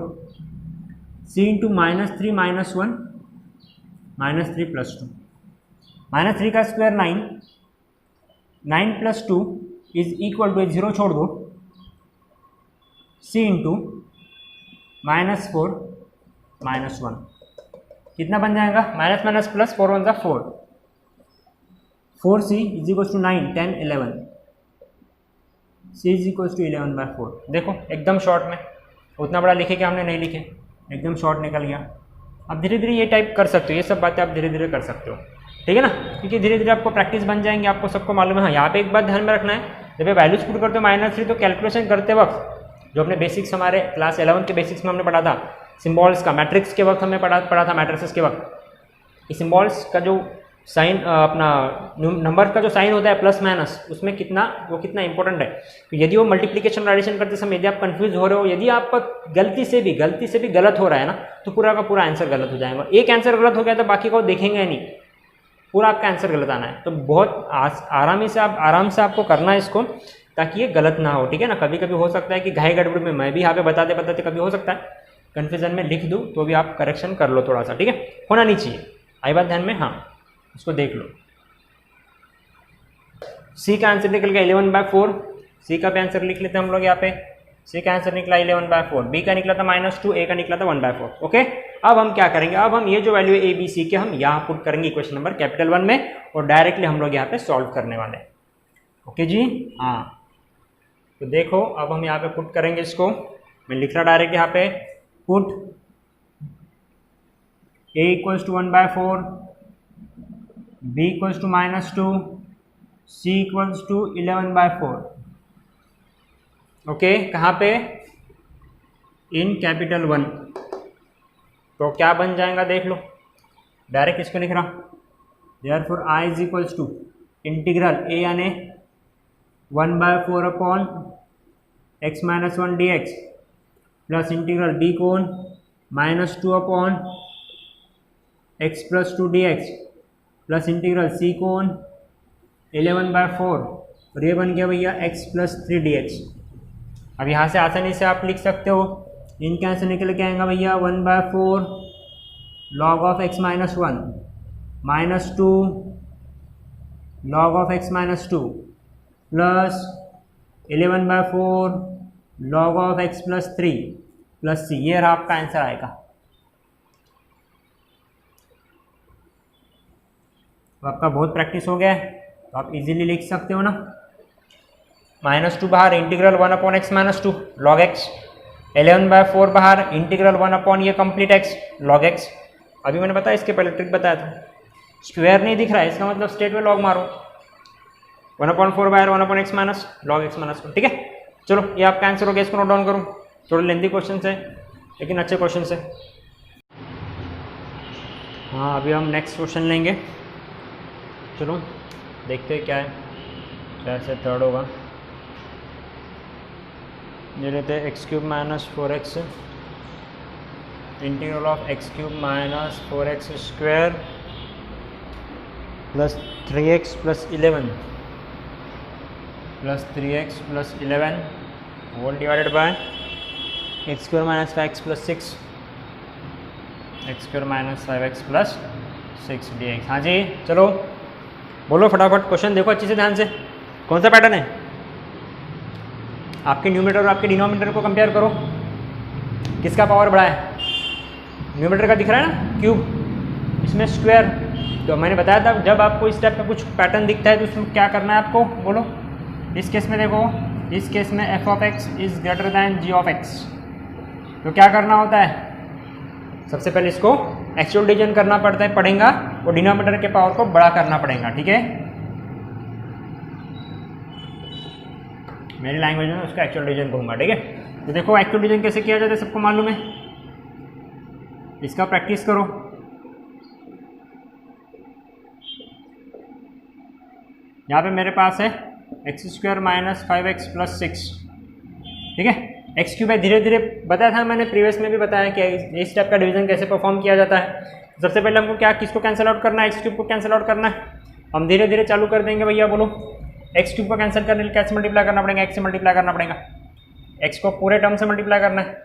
c × -3 - 1 -3 + 2, -3 का स्क्वायर 9, 9 + 2 इज इक्वल टू 0 छोड़ दो, c × -4 - 1 कितना बन जाएगा? Minus plus 4 1 4, 4c = 9 10 11, c = 11/4। देखो एकदम शॉर्ट में, उतना बड़ा लिखे क्या हमने नहीं लिखे, एकदम शॉर्ट निकल गया। अब धीरे धीरे ये टाइप कर सकते हो, ये सब बातें आप धीरे धीरे कर सकते हो, ठीक है ना, क्योंकि धीरे धीरे आपको प्रैक्टिस बन जाएंगे, आपको सबको मालूम है। हाँ यहाँ पे एक बात ध्यान में रखना है, जब ये वैल्यूज पुट करते हो -3 तो कैलकुलेशन करते वक्त जो अपने बेसिक्स हमारे क्लास 11 के बेसिक्स में हमने पढ़ा था, सिम्बॉल्स का, मैट्रिक्स के वक्त हमने पढ़ा था, मैट्रिसेस के वक्त, इस सिम्बॉल्स का जो साइन अपना नंबर का जो साइन होता है प्लस माइनस, उसमें कितना इंपॉर्टेंट है। तो यदि वो मल्टीप्लिकेशन एडिशन करते समय यदि आप कंफ्यूज हो रहे हो, यदि आपका गलती से भी गलत हो रहा है ना, तो पूरा का पूरा आंसर गलत हो जाएगा। एक आंसर गलत हो गया तो बाकी को देखेंगे नहीं, पूरा आपका आंसर गलत आना है। तो बहुत आराम से आपको करना है इसको, ताकि ये गलत ना हो, ठीक है ना। कभी कभी हो सकता है कि घाई गड़बड़ में मैं भी यहाँ पे बताते कभी हो सकता है कन्फ्यूजन में लिख दूँ, तो भी आप करेक्शन कर लो थोड़ा सा, ठीक है, होना नहीं चाहिए। आई बात ध्यान में? हाँ इसको देख लो। सी का आंसर निकल गया 11/4, सी का भी आंसर लिख लेते हैं हम लोग यहाँ पे। सी का आंसर निकला 11/4, बी का निकला था -2, ए का निकला था 1/4। ओके, अब हम क्या करेंगे, अब हम ये जो वैल्यू है ए बी सी के हम यहाँ पुट करेंगे इक्वेशन नंबर कैपिटल 1 में, और डायरेक्टली हम लोग यहाँ पे सॉल्व करने वाले हैं। ओके जी हाँ, तो देखो अब हम यहाँ पे पुट करेंगे इसको, मैं लिख रहा डायरेक्ट यहाँ पे, put a = 1/4, b = -2, c = 11/4। Okay, कहाँ पे? In capital 1। तो क्या बन जाएगा देख लो, डायरेक्ट इसको लिख रहा, देयरफॉर I = इंटीग्रल a यानी 1/4 upon x - 1 dx plus integral b कोण -2 upon x + 2 dx plus integral c कोण 11/4, और ये बन गया भैया x + 3 dx। अब यहाँ से आसानी से आप लिख सकते हो, इनके आंसर निकल के आएगा भैया 1/4 log of x - 1 -2 log of x - 2 plus 11/4 log of x + 3 plus c। ये रहा आपका आंसर आएगा। तो आपका बहुत प्रैक्टिस हो गया है, तो आप इजीली लिख सकते हो ना। -2 बाहर, इंटीग्रल 1/x -2 log x, 11/4 बाहर, इंटीग्रल 1 ये कंप्लीट x log x। अभी मैंने बताया, इसके पहले ट्रिक बताया था, स्क्वायर नहीं दिख रहा है इसका मतलब स्ट्रेट में लॉग मारो, 1/4 बाहर 1/x माइनस log x -2, ठीक है। चलो ये आपका आंसर हो गया, इसको नोट डाउन करो। थोड़े लेंथी क्वेश्चन है लेकिन अच्छे क्वेश्चन है। हाँ अभी हम नेक्स्ट क्वेश्चन लेंगे, चलो देखते हैं क्या है, कैसे थर्ड होगा। ये रहते हैं x³ -4x integral of x³ -4x square plus 3x + 11 plus 3x + 11 whole divided by x² - 5x + 6 x² - 5x + 6 dx। हाँ जी चलो बोलो फटाफट, क्वेश्चन देखो अच्छे से ध्यान से। कौन सा पैटर्न है? आपके न्यूमरेटर और आपके डिनोमिनेटर को कंपेयर करो, किसका पावर बड़ा है? न्यूमरेटर का दिख रहा है ना क्यूब, इसमें स्क्वायर। तो मैंने बताया था जब आपको इस टाइप का कुछ पैटर्न दिखता है तो उसमें क्या करना है आपको, बोलो। इस केस में देखो, इस केस में f(x) is greater than g(x), तो क्या करना होता है? सबसे पहले इसको एक्चुअल डिवीजन करना पड़ता है, पड़ेगा, और डिनोमिनेटर के पावर को बड़ा करना पड़ेगा, ठीक है। मेरी लैंग्वेज में उसका एक्चुअल डिवीजन कहूँगा, ठीक है। तो देखो एक्चुअल डिवीजन कैसे किया जाता है सबको मालूम है, इसका प्रैक्टिस करो। यहाँ पे मेरे पास है x² - 5x + 6, ठीक है। x³ है, धीरे धीरे बताया था मैंने, प्रीवियस में भी बताया कि इस टाइप का डिवीजन कैसे परफॉर्म किया जाता है। सबसे पहले हमको क्या, किसको कैंसिल आउट करना है? x³ को कैंसिल आउट करना है। हम धीरे धीरे चालू कर देंगे भैया, बोलो। x³ को कैंसिल करने के लिए कैसे मल्टीप्लाई करना पड़ेगा? x से मल्टीप्लाई करना पड़ेगा, x को पूरे टर्म से मल्टीप्लाई करना है,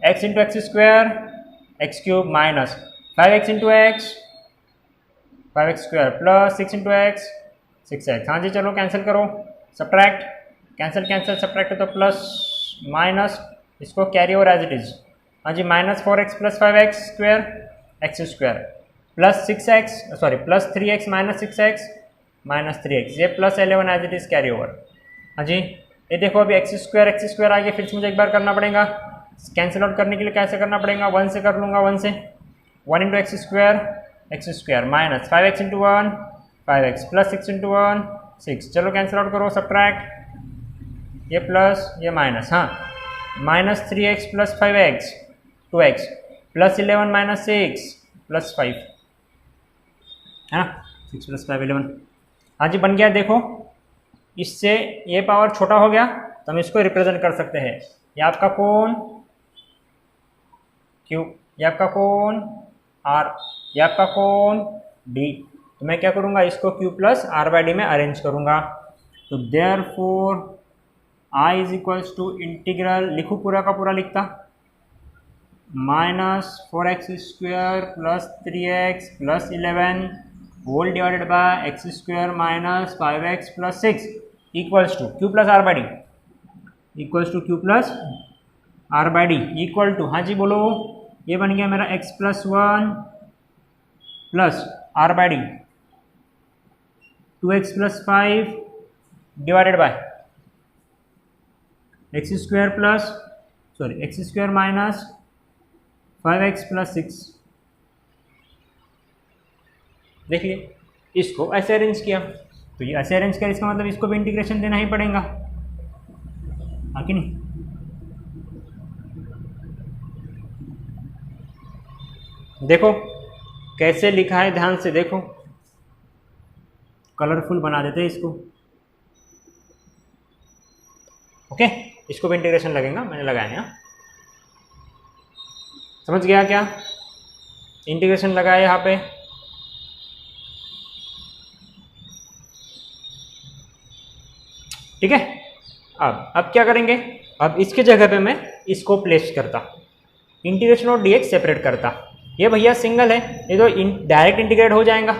x × x² x³ minus 5x × x 5x² plus 6 × x 6x। हाँ जी चलो कैंसिल करो, सब्ट्रैक्ट, कैंसिल सब्ट्रैक्ट है तो प्लस माइनस, इसको carry over as it is. हाँ जी -4x + 5x² x² plus 6x, sorry plus 3x - 6x -3x, ये plus 11 as it is carry over. हाँ जी ये देखो अभी x² आ गया, फिर से मुझे एक बार करना पड़ेगा कैंसिल आउट करने के लिए। कैसे करना पड़ेगा? 1 से कर लूँगा, 1 से 1 × x² minus 5x × 1 5x plus 6 × 1 6। चलो कैंसिल आउट करो, सब्ट्रैक्ट, ये प्लस ये माइनस, हाँ -3x + 5x 2x plus 11 - 6 plus 5 है ना, 6 + 5 11। हाँ जी बन गया। देखो इससे ये पावर छोटा हो गया तो हम इसको रिप्रेजेंट कर सकते हैं, ये आपका कोण Q, ये आपका कोण R, ये आपका कोण D। तो मैं क्या करूँगा, इसको Q + R/D में अरेंज करूँगा। तो देयरफॉर I = इंटीग्रल, लिखूँ पूरा का पूरा लिखता, -4x² plus 3x plus 11 whole divided by x² - 5x plus 6 equals to Q + R/D, equals to Q + R/D equal to, हाँ जी बोलो, ये बन गया मेरा x + 1 plus R/D 2x + 5 divided by x² - 5x plus 6। देखिए इसको ऐसे अरेंज किया, तो ये ऐसे अरेंज किया, इसका मतलब इसको भी इंटीग्रेशन देना ही पड़ेगा, हाँ कि नहीं। देखो कैसे लिखा है, ध्यान से देखो, कलरफुल बना देते हैं इसको, ओके। इसको भी इंटीग्रेशन लगेगा, मैंने लगाया है, समझ गया क्या? इंटीग्रेशन लगाया यहाँ पे, ठीक है। अब क्या करेंगे, अब इसके जगह पे मैं इसको प्लेस करता, इंटीग्रेशन और dx सेपरेट करता। ये भैया सिंगल है, ये तो डायरेक्ट इंटीग्रेट हो जाएगा।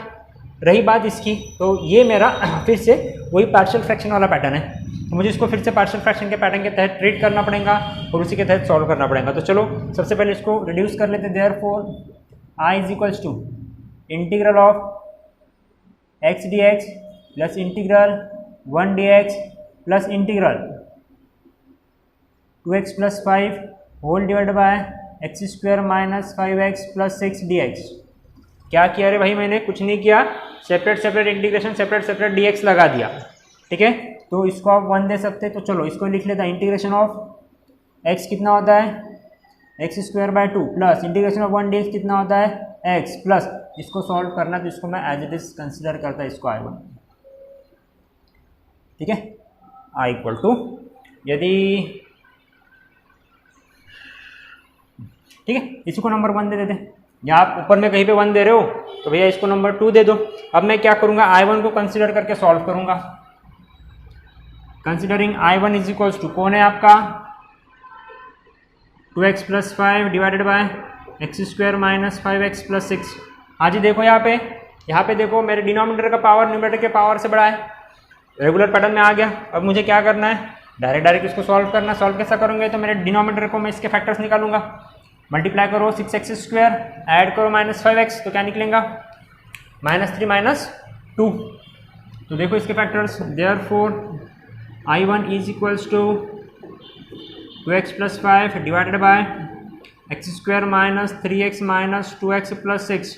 रही बात इसकी, तो ये मेरा फिर से वही पार्शियल फ्रैक्शन वाला पैटर्न है, तो मुझे इसको फिर से पार्शियल फ्रैक्शन के पैटर्न के तहत ट्रीट करना पड़ेगा और उसी के तहत सॉल्व करना पड़ेगा। तो चलो सबसे पहले इसको रिड्यूस कर लेते। Therefore I = integral of x dx plus integral 1 dx plus integral 2x plus 5 whole divide by x square minus 5x plus 6 dx। क्या किया रे भाई, मैंने कुछ नहीं किया, separate separate integration, separate separate dx लगा दिया। ठीक है, तो इसको आप 1 दे सकते हैं, तो चलो इसको लिख लेता है। इंटीग्रेशन ऑफ x कितना होता है x square by 2 plus integration of 1 dx कितना होता है x प्लस, इसको सॉल्व करना तो इसको मैं एज इट इज कंसिडर करता है इसको I1। ठीक है, I इक्वल टू, यदि ठीक है इसको नंबर 1 दे देते, या आप ऊपर में कहीं पे 1 दे रहे हो तो भैया इसको नंबर 2 दे दो। अब मैं क्या करूंगा, I1 को कंसिडर करके सॉल्व करूंगा। Considering I1 is equals to, कौन है आपका 2x plus 5 divided by x square minus 5x plus 6। हाँ जी देखो यहाँ पे देखो मेरे डिनोमिनेटर का पावर न्यूमरेटर के पावर से बड़ा है, रेगुलर पैटर्न में आ गया। अब मुझे क्या करना है, डायरेक्ट इसको सॉल्व करना। सॉल्व कैसा करूँगे, तो मेरे डिनोमिनेटर को मैं इसके फैक्टर्स निकालूंगा। मल्टीप्लाई करो 6x स्क्वायर, ऐड करो माइनस 5x, तो क्या निकलेगा -3 माइनस 2। तो देखो इसके factors, therefore I1 is equals to 2x plus 5 divided by x square minus 3x minus 2x plus 6।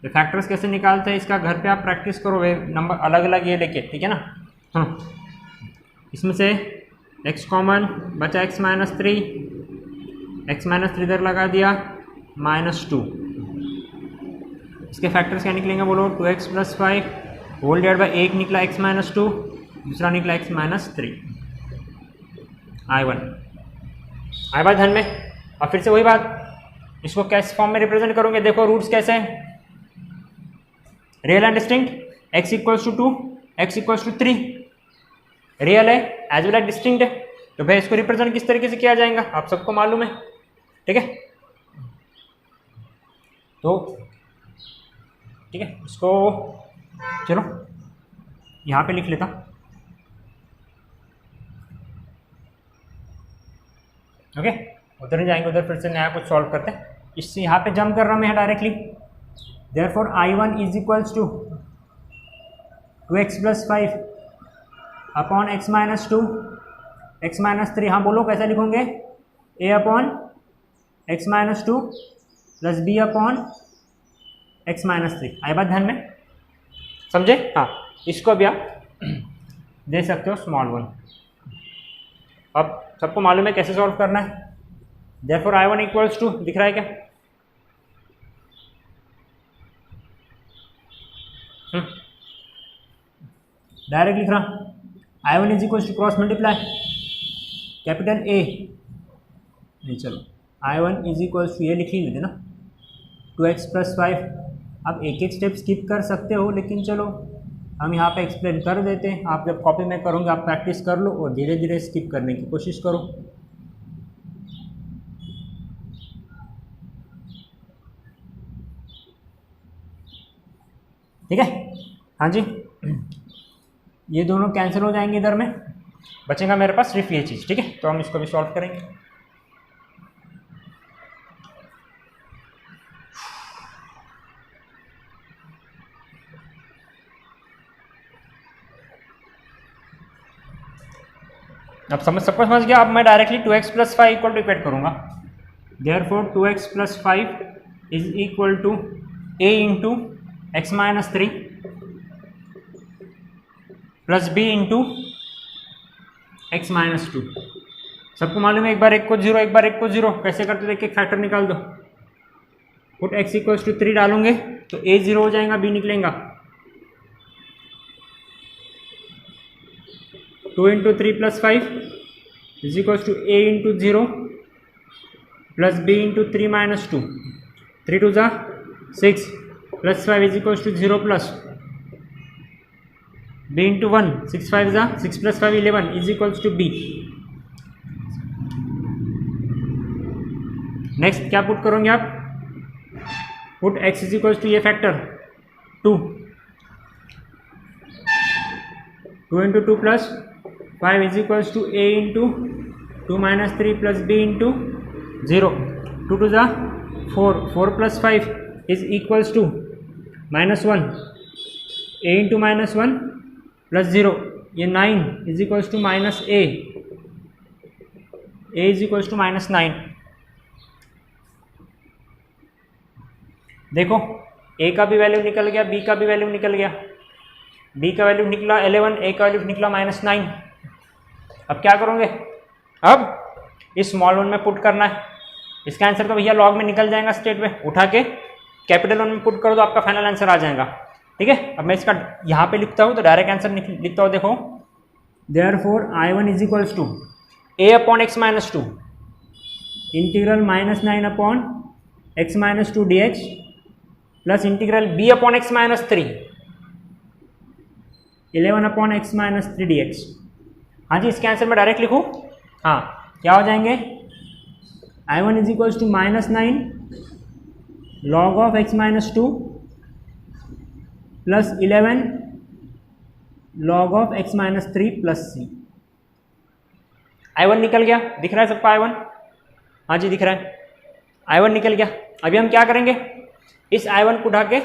ये फैक्टर्स कैसे निकालते हैं इसका घर पे आप प्रैक्टिस करो, वे नंबर अलग अलग ये लेके, ठीक है ना। हाँ, इसमें से x कॉमन बचा x माइनस 3, x माइनस 3 इधर लगा दिया -2। इसके फैक्टर्स क्या निकलेंगे बोलो, 2x plus 5 whole divide bye, एक निकला x माइनस 2, दूसरा निकला x माइनस 3। I1 ध्यान में। और फिर से वही बात, इसको कैसे फॉर्म में रिप्रेजेंट करोगे, देखो रूट्स कैसे हैं, real and distinct, x equals to 2, x equals to 3, real है एज वेल एज डिस्टिंक्ट है। तो भाई इसको रिप्रेजेंट किस तरीके से किया जाएगा आप सबको मालूम है, ठीक है। तो ठीक है, इसको चलो यहाँ पे लिख लेता। ओके, उधर नहीं जाएंगे, उधर फिर से नया कुछ सॉल्व करते हैं। इससे यहाँ पे जंप कर रहा मैं directly, therefore I1 is equals to 2x plus 5 upon x minus 2, x minus 3। हाँ बोलो कैसे लिखोगे, a upon x minus 2 plus b upon x minus 3। आई बात ध्यान में, समझे। हाँ, इसको अभी आप दे सकते हो स्मॉल 1। अब सबको मालूम है कैसे सॉल्व करना है। देयरफॉर I1 इक्वल्स टू, दिख रहा है क्या, डायरेक्ट लिख रहा। I1 is equals to cross multiply capital A, नहीं चलो I1 इज इक्वल्स टू, ये लिख लीजिए ना 2x प्लस 5। अब एक एक स्टेप स्किप कर सकते हो, लेकिन चलो हम यहाँ पे एक्सप्लेन कर देते हैं। आप जब कॉपी में करोगे आप प्रैक्टिस कर लो और धीरे धीरे स्किप करने की कोशिश करो। ठीक है, हाँ जी, ये दोनों कैंसिल हो जाएंगे, इधर में बचेगा मेरे पास सिर्फ ये चीज़। ठीक है, तो हम इसको भी सॉल्व करेंगे। अब सबको समझ गया। अब मैं directly 2x plus 5 equal to equate करूँगा। Therefore 2x plus 5 is equal to a into x minus 3 plus b into x minus 2। सबको मालूम है, एक बार एक को 0, एक बार एक को 0, कैसे करते थे, एक फैक्टर निकाल दो। पुट x इक्वल्स टू 3 डालूंगे तो a 0 हो जाएगा, b निकलेगा। 2 into 3 plus 5 is equals to a into 0 plus b into 3 minus 2। 3 two ज़ा 6 plus 5 is equals to 0 plus b into 1, 6 5 ज़ा 6 plus 5 11 is equals to b। Next क्या put करोगे आप, put x is equals to ये factor 2 into 2 plus 5 is equals to a into 2 minus 3 plus b into 0। 2 two ज़ा 4, 4 plus 5 is equals to -1, a into -1 plus 0, ये 9 is equals to minus a is equals to minus 9। देखो ए का भी value निकल गया, B का भी value निकल गया। बी का वैल्यू निकला 11, ए का वैल्यू निकला -9। अब क्या करोगे, अब इस स्मॉल वन में पुट करना है। इसका आंसर तो भैया लॉग में निकल जाएगा, स्टेट में उठा के कैपिटल वन में पुट करो तो आपका फाइनल आंसर आ जाएगा। ठीक है, अब मैं इसका यहाँ पे लिखता हूँ तो डायरेक्ट आंसर लिखता हूँ। देखो therefore I1 is equals to a upon x minus 2 integral -9 upon x minus 2 dx plus integral b upon x minus 3 11 upon x minus 3 dx। हाँ जी, इसके आंसर में डायरेक्ट लिखूँ। हाँ, क्या हो जाएंगे, I1 is equals to -9 log of x minus 2 plus 11 log of x minus 3 plus c। I1 निकल गया, दिख रहा है सबको I1? हाँ जी, दिख रहा है, I1 निकल गया। अभी हम क्या करेंगे, इस I1 को उठा के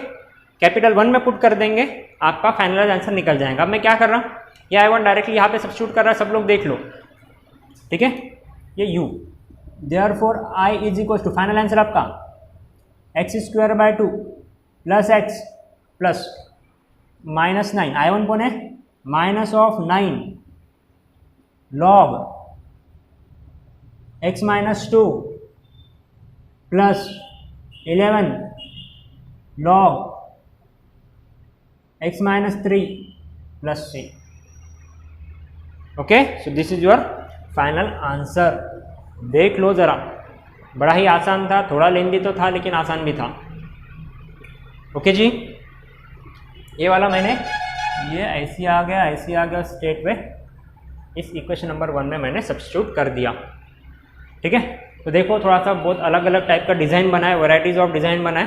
कैपिटल 1 में पुट कर देंगे, आपका फाइनल आंसर निकल जाएगा। अब मैं क्या कर रहा हूँ, ये I1 डायरेक्टली यहाँ पे सब्स्टिट्यूट कर रहा है, सब लोग देख लो। ठीक है, ये u therefore I is equal to final answer आपका x²/2 plus x plus -9। I1 कौन है, minus of 9 log x minus 2 plus 11 log x minus 3 plus c। Okay, so this is your final answer. देख लो जरा, बड़ा ही आसान था, थोड़ा लेंदी तो था लेकिन आसान भी था। ओके जी, ये वाला मैंने ये ऐसे आ गया स्टेट पे, इस इक्वेशन नंबर 1 में मैंने सब्स्टिट्यूट कर दिया। ठीक है, तो देखो थोड़ा सा बहुत अलग अलग टाइप का डिज़ाइन बना है, वैराइटीज़ ऑफ डिज़ाइन बना है,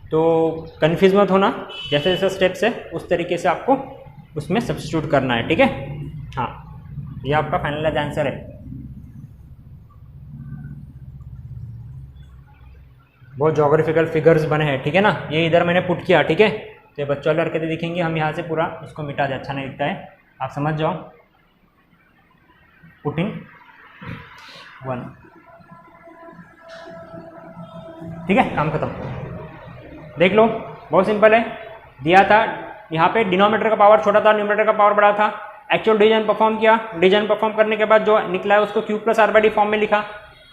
तो कन्फ्यूज मत होना, जैसे जैसे स्टेप्स है उस तरीके से आपको उसमें सब्स्टिट्यूट करना है। ठीक है, हाँ, ये आपका फाइनल आंसर है। बहुत जोग्राफिकल फिगर्स बने हैं। ठीक है ना, ये इधर मैंने पुट किया। ठीक है, तो ये बच्चों वाले हरकतें दिखेंगी, हम यहाँ से पूरा इसको मिटा दे, अच्छा नहीं दिखता है, आप समझ जाओ। पुटिंग 1। ठीक है, काम खत्म। देख लो, बहुत सिंपल है, दिया था यहाँ पे डिनोमिनेटर का पावर छोटा था, न्यूमरेटर का पावर बड़ा था। एक्चुअल डिवीजन परफॉर्म किया, डिवीजन परफॉर्म करने के बाद जो निकला है उसको q plus are by d form में लिखा।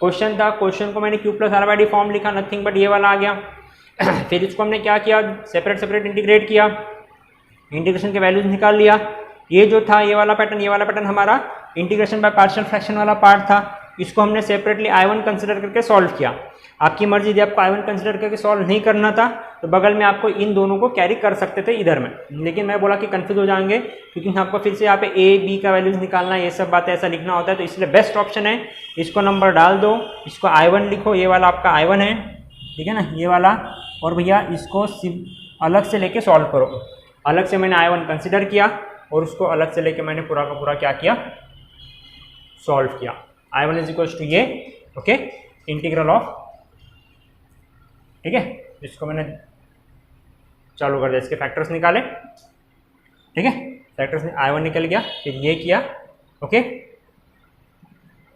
क्वेश्चन था, क्वेश्चन को मैंने q plus are by d form लिखा, नथिंग बट ये वाला आ गया। फिर इसको हमने क्या किया, सेपरेट इंटीग्रेट किया, इंटीग्रेशन के वैल्यूज निकाल लिया। ये जो था ये वाला पैटर्न हमारा इंटीग्रेशन बाय पार्शियल फ्रैक्शन वाला पार्ट था। इसको हमने सेपरेटली I1 कंसिडर करके सॉल्व किया। आपकी मर्जी, यदि आपको I1 कंसिडर करके सॉल्व नहीं करना था तो बगल में आपको इन दोनों को कैरी कर सकते थे इधर में, लेकिन मैं बोला कि कंफ्यूज हो जाएंगे क्योंकि आपको फिर से यहाँ पे A B का वैल्यूज निकालना, ये सब बातें ऐसा लिखना होता है, तो इसलिए बेस्ट ऑप्शन है इसको नंबर डाल दो, इसको I1 लिखो, ये वाला आपका I1 है। ठीक है ना, ये वाला, और भैया इसको अलग से लेके सॉल्व करो। अलग से मैंने I1 कंसिडर किया और उसको अलग से लेके मैंने पूरा का पूरा क्या किया, सॉल्व किया। I1 इज इक्वल्स टू ये, ओके, इंटीग्रल ऑफ, ठीक है, इसको मैंने चालू कर दिया, इसके फैक्टर्स निकाले। ठीक है, फैक्टर्स I1 निकल गया, फिर ये किया, ओके,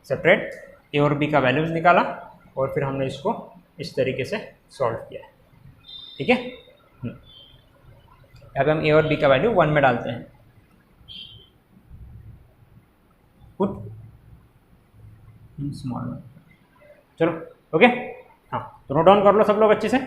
सेपरेट ए और बी का वैल्यूज निकाला और फिर हमने इसको इस तरीके से सॉल्व किया। ठीक है, अब हम ए और बी का वैल्यू 1 में डालते हैं, पुट इन स्मॉल। चलो, ओके, हाँ, तो नोट डाउन कर लो सब लोग अच्छे से।